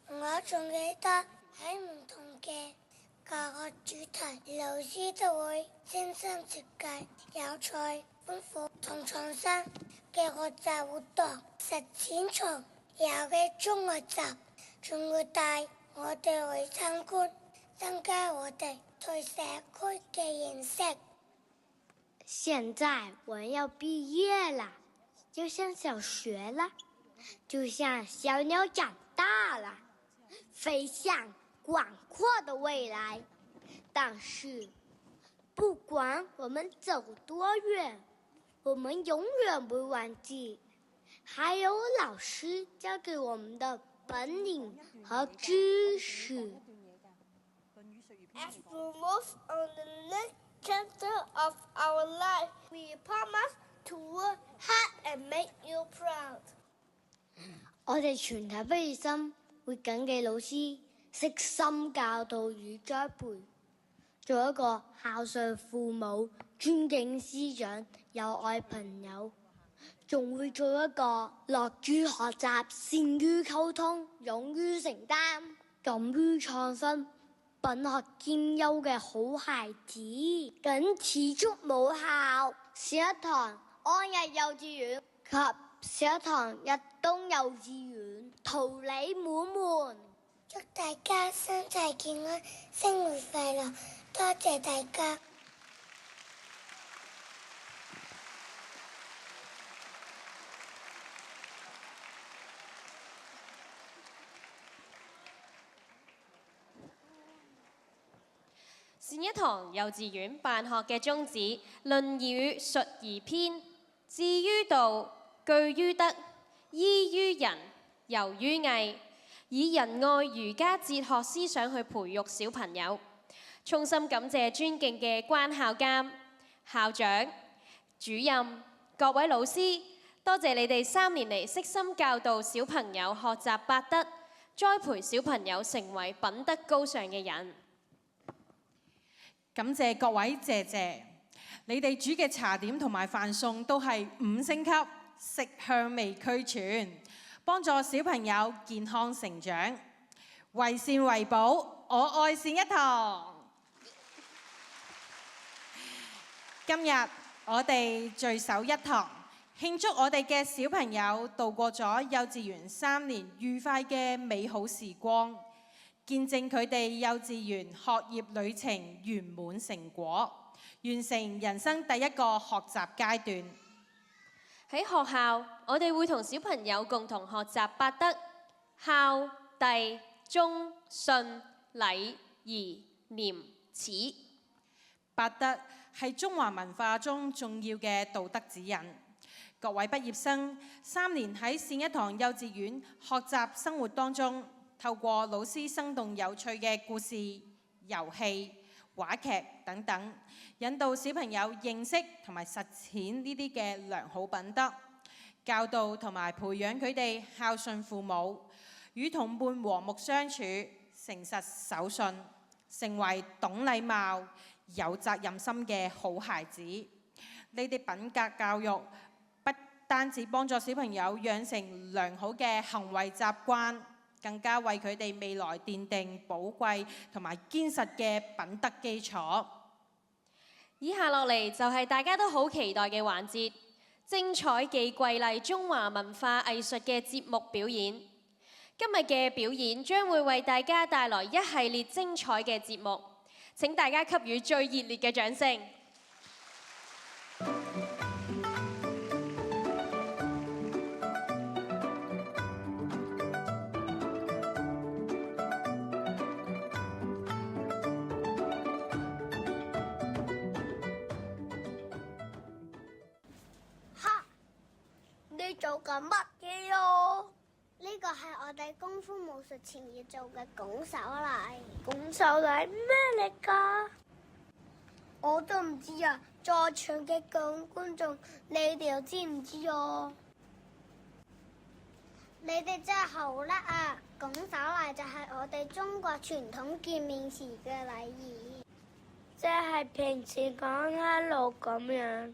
我仲記得喺唔同嘅教學主題，老師都會精心設計有趣、豐富同創新嘅學習活動，實踐從有嘅中學習，仲會帶我哋去參觀，增加我哋對社區嘅認識。現在我們要畢業了，就像小學了，就像小鳥長大了，飛向廣闊的未來。但是，不管我們走多遠，我們永遠不會忘記，還有老師教給我們的本領和知識。As we move on the next chapter of our life, we promise to work hard and make you proud. 我哋全體畢業生會謹記老師悉心教導與栽培，做一個孝順父母、尊敬師長、友愛朋友，仲會做一個樂於學習、善於溝通、勇於承擔、敢於創新、品學兼優嘅好孩子。謹此祝母校善一堂安逸幼稚園及善一堂日東幼稚園桃李滿門。祝大家身體健康，生活快樂。多謝大家。善一堂幼稚園辦學嘅宗旨，論語述而篇，志於道，據於德，依於仁，遊於藝，以仁愛儒家哲學思想去培育小朋友。衷心感謝尊敬嘅關校監、校長、主任、各位老師，多謝你哋3年嚟悉心教導小朋友學習八德，栽培小朋友成為品德高尚嘅人。感謝各位姐姐，你哋煮嘅茶點同埋飯餸都係5星級，色香味俱全，幫助小朋友健康成長。為善為寶，我愛善一堂。今日我哋聚首一堂，慶祝我哋嘅小朋友度過咗幼稚園3年愉快嘅美好時光。見證佢哋幼稚園學業旅程圓滿成果，完成人生第一個學習階段。喺學校，我哋會同小朋友共同學習八德：孝、悌、忠、信、禮、儀、廉、恥。八德係中華文化中重要嘅道德指引。各位畢業生3年喺善一堂幼稚園學習生活當中，透過老師生動有趣嘅故事、遊戲、話劇等等，引導小朋友認識同埋實踐呢啲嘅良好品德，教導同埋培養佢哋孝順父母、與同伴和睦相處、誠實守信，成為懂禮貌、有責任心嘅好孩子。呢啲品格教育不單止幫助小朋友養成良好嘅行為習慣，更加為佢哋未來奠定寶貴同埋堅實嘅品德基礎。以下落嚟就係大家都好期待嘅環節，精彩既瑰麗中華文化藝術嘅節目表演。今日嘅表演將會為大家帶來一系列精彩嘅節目，請大家給予最熱烈嘅掌聲。你做緊乜嘢啊？呢個係我哋功夫武術前要做嘅拱手禮。拱手禮咩嚟㗎？我都唔知啊！在場嘅各位觀眾，你哋又知唔知啊？你哋真係好叻啊！拱手禮就係我哋中國傳統見面時嘅禮儀，即係平時講 hello 咁樣。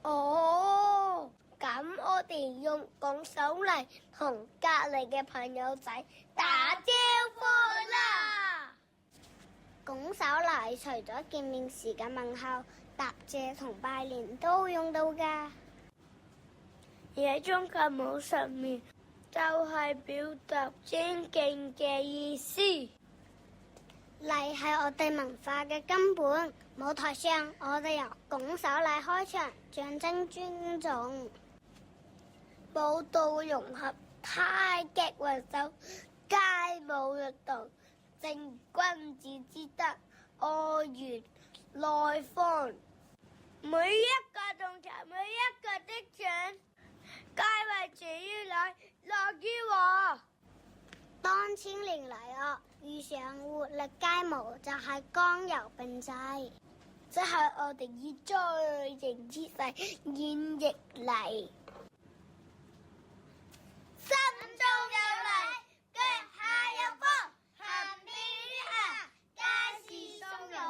哦。咁我哋用拱手嚟同隔離嘅朋友仔打招呼啦！拱手禮除咗見面時嘅問候、答謝同拜年都會用到㗎。而喺中國舞上面，就係表達尊敬嘅意思。禮係我哋文化嘅根本。舞台上，我哋由拱手禮開場，象徵尊重。舞蹈融合太極為首，街舞躍動，正君子之德，外圓內方。每一個動作，每一個的獎，皆為主於禮，樂於和。當千年禮樂遇上活力街舞，就係剛柔並濟，即係我哋以最靜姿勢演繹禮。心中有禮，腳下有風，行遍天下，皆是從容。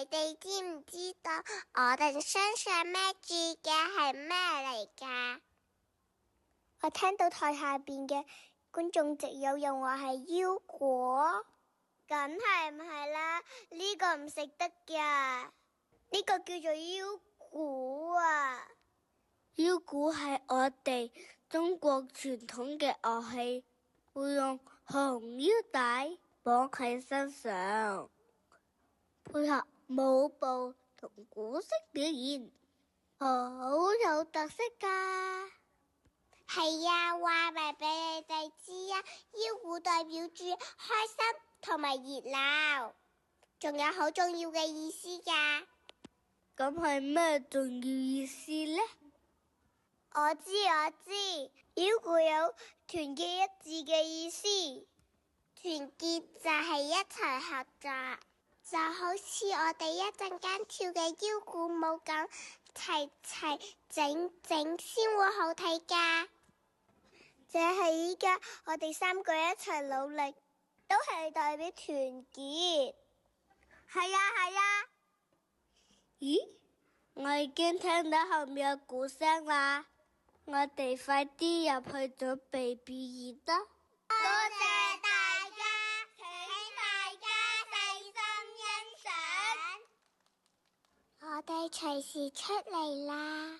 哋知唔知道我哋身上孭住嘅係咩嚟㗎？我聽到台下邊嘅觀眾席有人話係腰果，梗係唔係啦，呢個唔食得㗎，呢個叫做腰鼓啊。腰鼓係我哋中國傳統嘅樂器，會用紅腰帶綁喺身上，配合舞步同古式表演，好有特色㗎。係啊，話埋俾你哋知啊，腰鼓代表住開心同埋熱鬧，仲有好重要嘅意思㗎。咁係咩重要意思呢？我知，腰鼓有團結一致嘅意思，團結就係一齊合作，就好似我哋一陣間跳嘅腰鼓舞咁，齊整先會好睇㗎。就係依家我哋3個一齊努力，都係代表團結。係啊。咦，我已經聽到後面有鼓聲啦，我哋快啲入去準備表演啦！多謝大家，請大家細心欣賞。我哋隨時出嚟啦。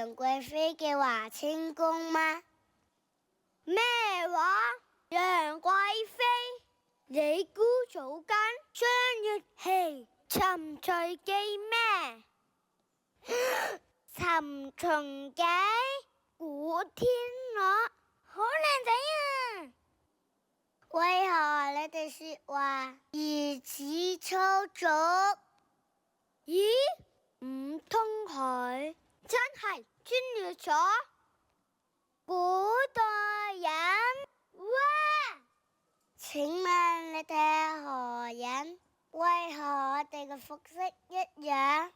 楊貴妃嘅華清宮嗎？咩話？楊貴妃？你姑祖根張月戲尋隨記咩？尋秦記古天樂好靚仔啊！為何你哋說話如此粗俗？咦？唔通佢真係穿越咗古代人？哇！請問你哋係何人？為何我哋嘅服飾一樣？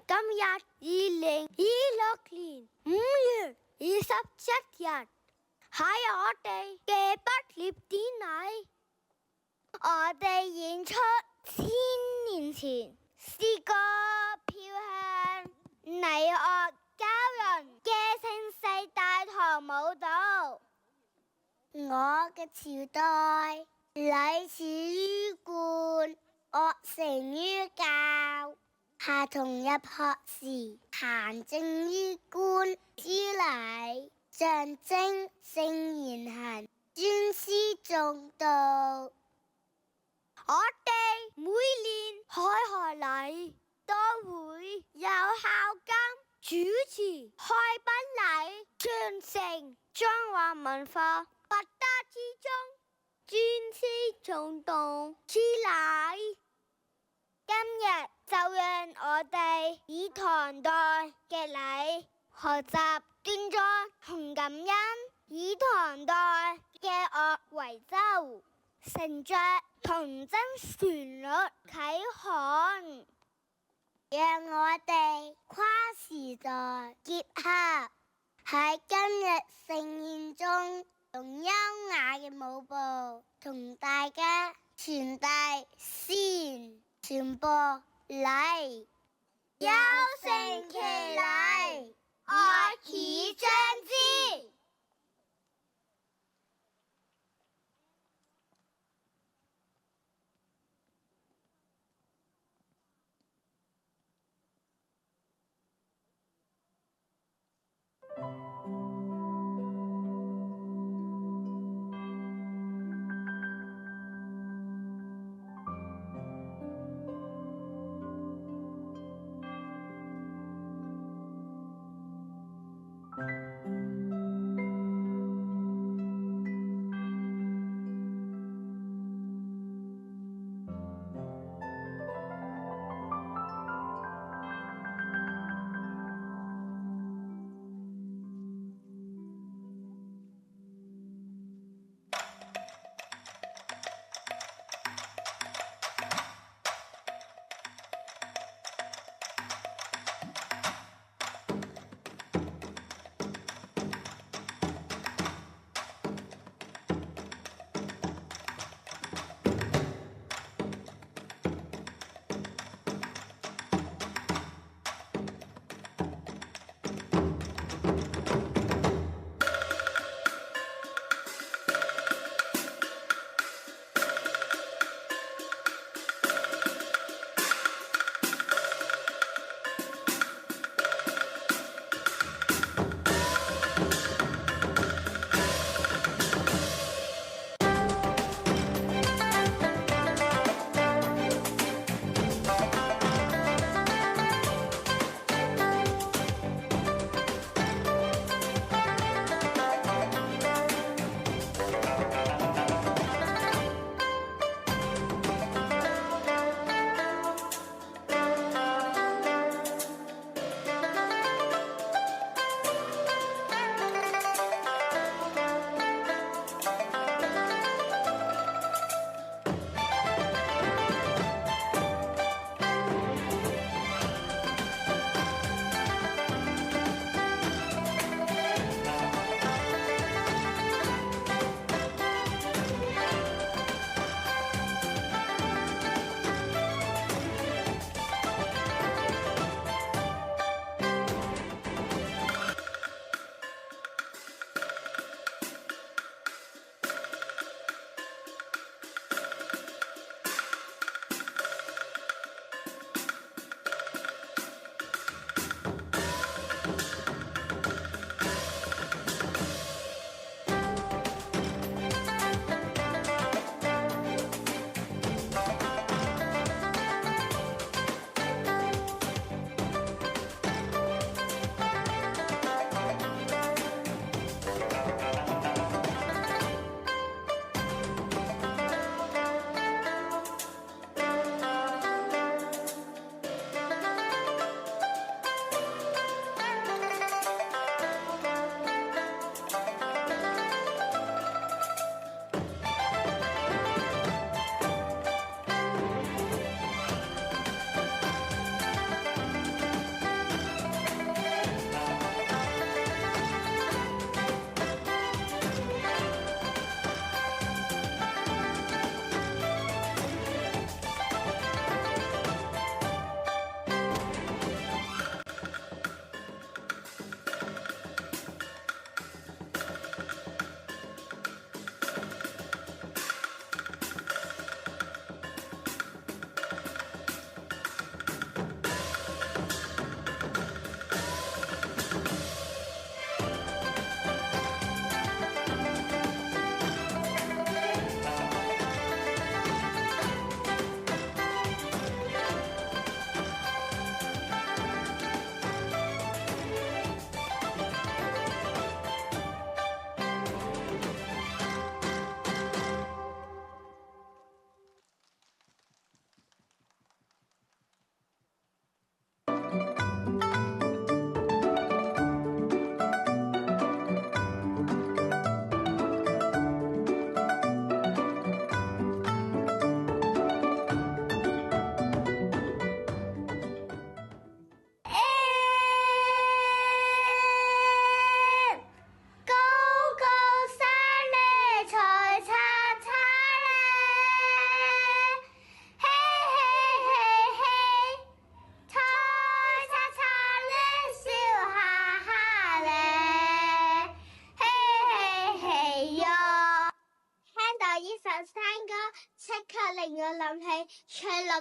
今日2026年5月27日，喺我哋嘅畢業典禮，我哋演出1000年前詩歌飄香禮樂交融嘅盛世大唐舞蹈。我嘅朝代禮始於冠，樂成於教。下同入學時，行正於冠之禮，象徵聖言行，尊師重道。我哋每年開學禮都會有校監主持開班禮，傳承中華文化百家之中尊師重道之禮。今日就讓我哋以唐代嘅禮學習端莊同感恩，以唐代嘅樂為舟，乘着童真旋律啟航，讓我哋跨時代結合，喺今日盛宴中用優雅嘅舞步同大家傳遞善。傳播禮，優勝其禮，愛以將之。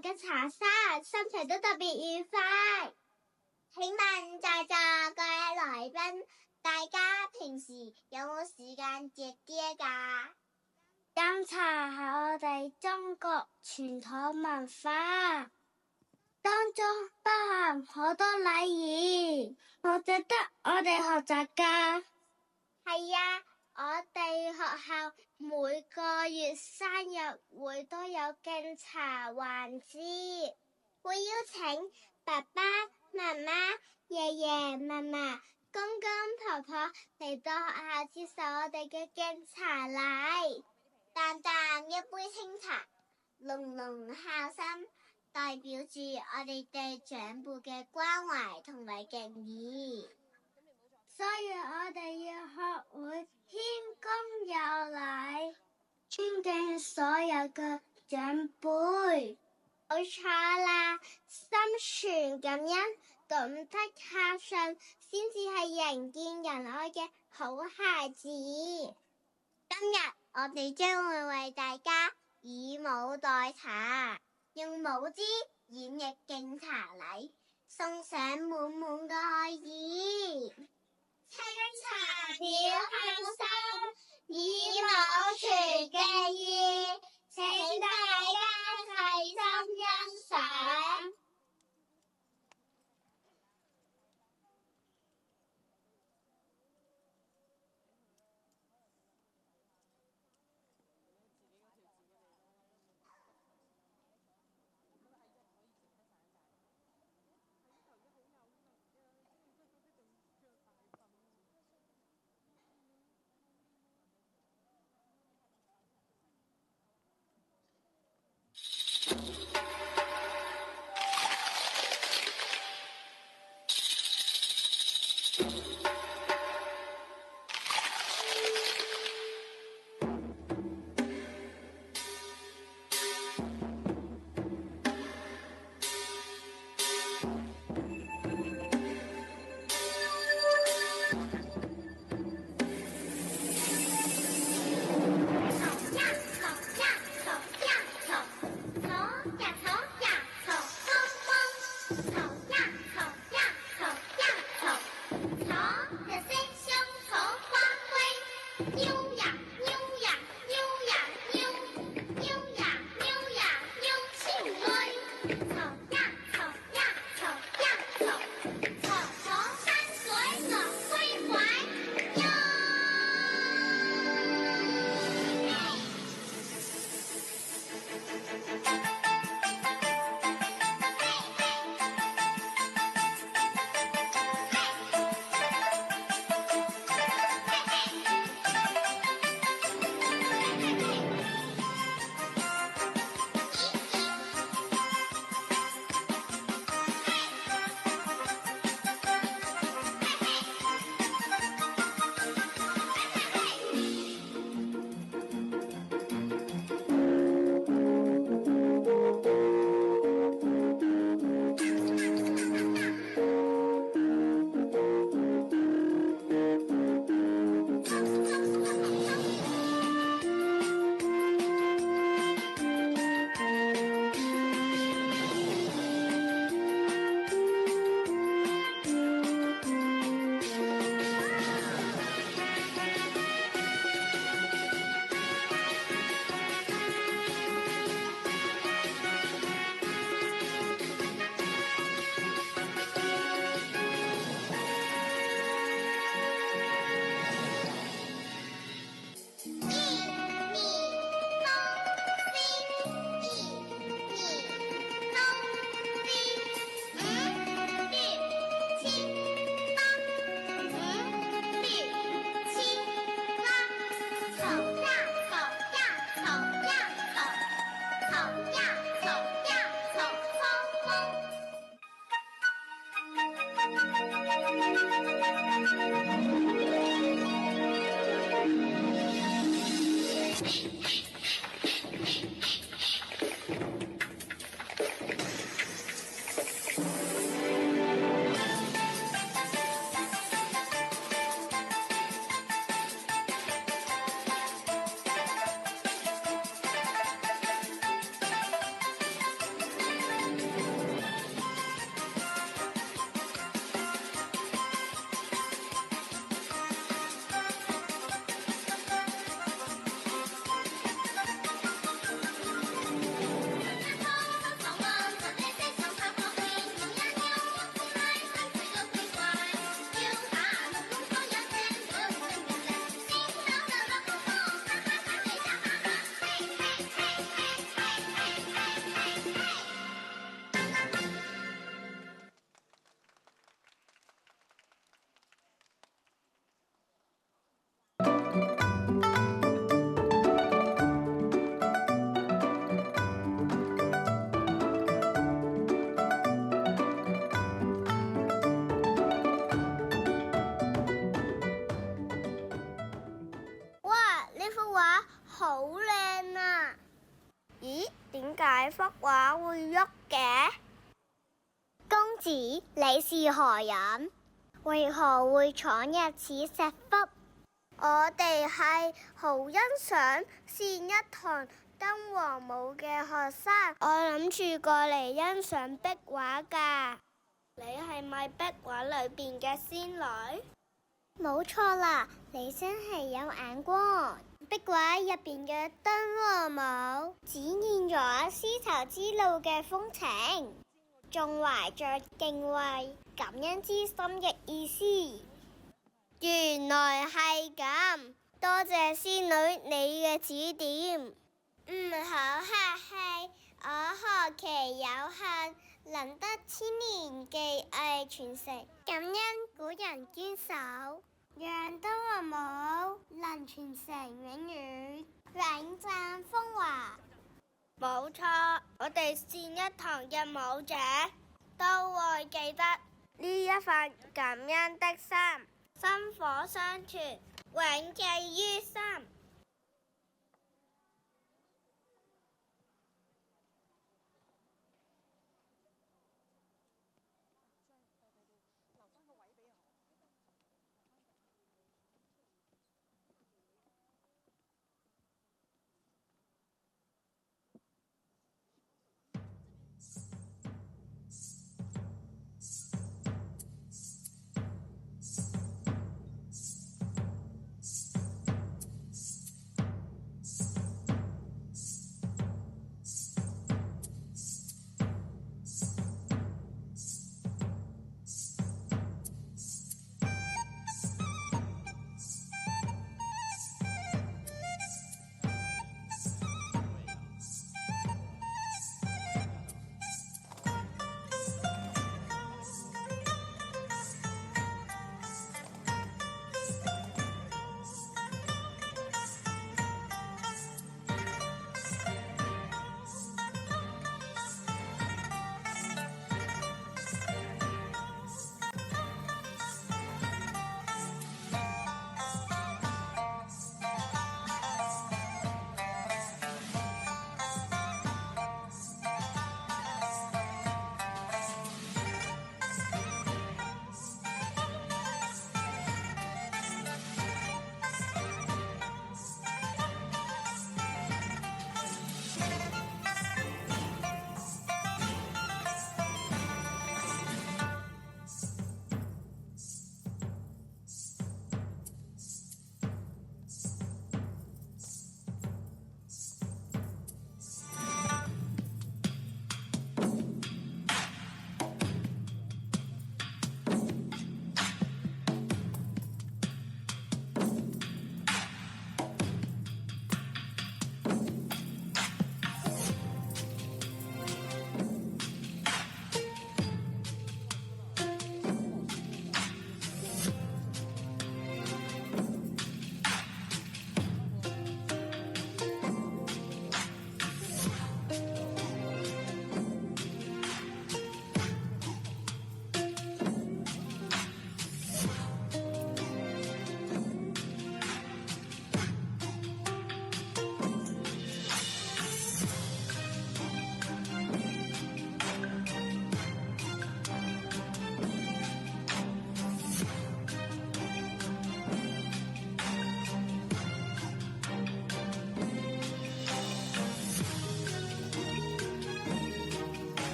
嘅茶室，心情都特別愉快。請問在座各位來賓，大家平時有冇時間食啲㗎？飲茶係我哋中國傳統文化，當中包含好多禮儀，好值得我哋學習㗎。係啊，我哋學校每個月生日會都有敬茶環節，會邀請爸爸媽媽、爺爺嫲嫲、公公婆婆嚟到學校接受我哋嘅敬茶禮。淡淡一杯清茶，濃濃孝心，代表住我哋對長輩嘅關懷同埋敬意。所以我哋要學會謙恭有禮，尊敬所有嘅長輩。冇錯啦，心存感恩，懂得孝順，先至係人見人愛嘅好孩子。今日我哋將會為大家以舞代茶，用舞姿演繹敬茶禮，送上滿滿嘅愛意。清茶表孝心，以舞傳敬意，請大家細心欣賞。解幅畫會喐嘅？公子，你是何人？為何會闖入此石窟？我哋係好欣賞善一堂燈王舞嘅學生，我諗住過嚟欣賞壁畫㗎。你係咪壁畫裏邊嘅仙女？冇錯啦，你真係有眼光。壁畫入邊嘅燈和舞展現咗絲綢之路嘅風情，仲懷着敬畏、感恩之心嘅意思。原來係咁，多謝仙女你嘅指點。唔好客氣，我學期有限，能得千年技藝傳承，感恩古人堅守，讓燈和舞能傳承永遠，永綻風華。冇錯，我哋善一堂嘅舞者都會記得呢一份感恩的心。薪火相傳，永記於心。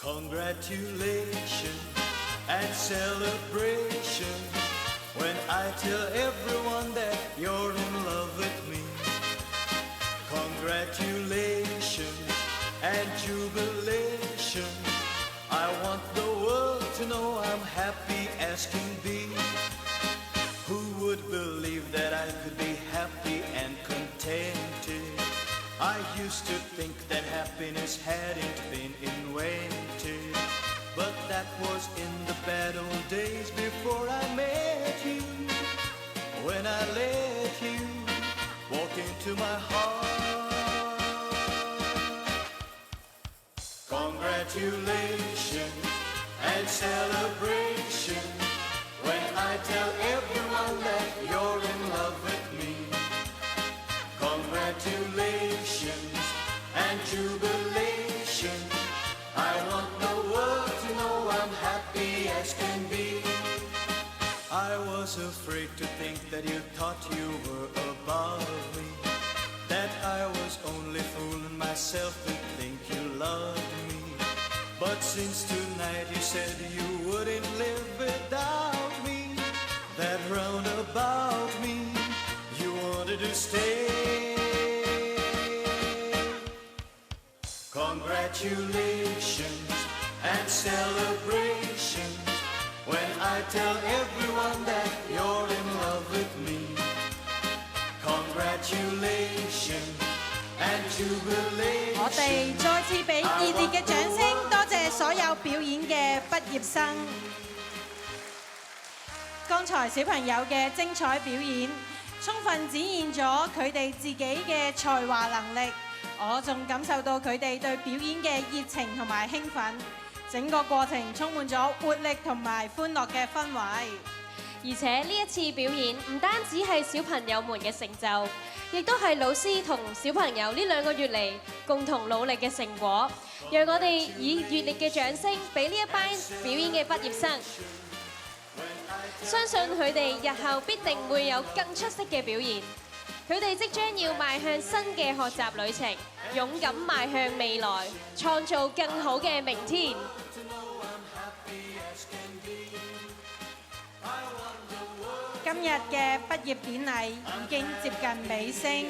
Congratulations and celebration when I tell everyone that you're in love with me. Congratulations and jubilation. I want the world to know I'm happy as can be. Who would believe that I could be happy and contented? I used to think that happiness hadn't been invented, but that was in the bad old days before I met you. When I let you walk into my heart. Congratulations and celebration when I tell everyone that you're in love with me. Congratulations and jubilation. I want the world to know I'm happy as can be. I was afraid to think that you thought you were above me, that I was only fooling myself to think you loved me. But since tonight you said you wouldn't live without me, that round about me you wanted to stay. Congratulations and celebration when I tell everyone that you're in love with me. Congratulations and jubilation. 我哋再次俾熱烈嘅掌聲，多謝所有表演嘅畢業生。剛才小朋友嘅精彩表演，充分展現咗佢哋自己嘅才華能力。我仲感受到佢哋對表演嘅熱情同埋興奮，整個過程充滿咗活力同埋歡樂嘅氛圍。而且呢一次表演唔單止係小朋友們嘅成就，亦都係老師同小朋友呢2個月嚟共同努力嘅成果。讓我哋以熱烈嘅掌聲俾呢一班表演嘅畢業生，相信佢哋日後必定會有更出色嘅表現。佢哋即將要邁向新嘅學習旅程，勇敢邁向未來，創造更好嘅明天。今日嘅畢業典禮已經接近尾聲，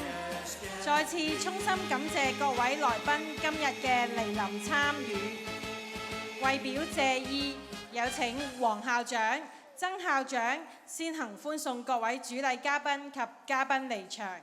再次衷心感謝各位來賓今日嘅蒞臨參與。為表謝意，有請黃校長、曾校長先行歡送各位主禮嘉賓及嘉賓離場。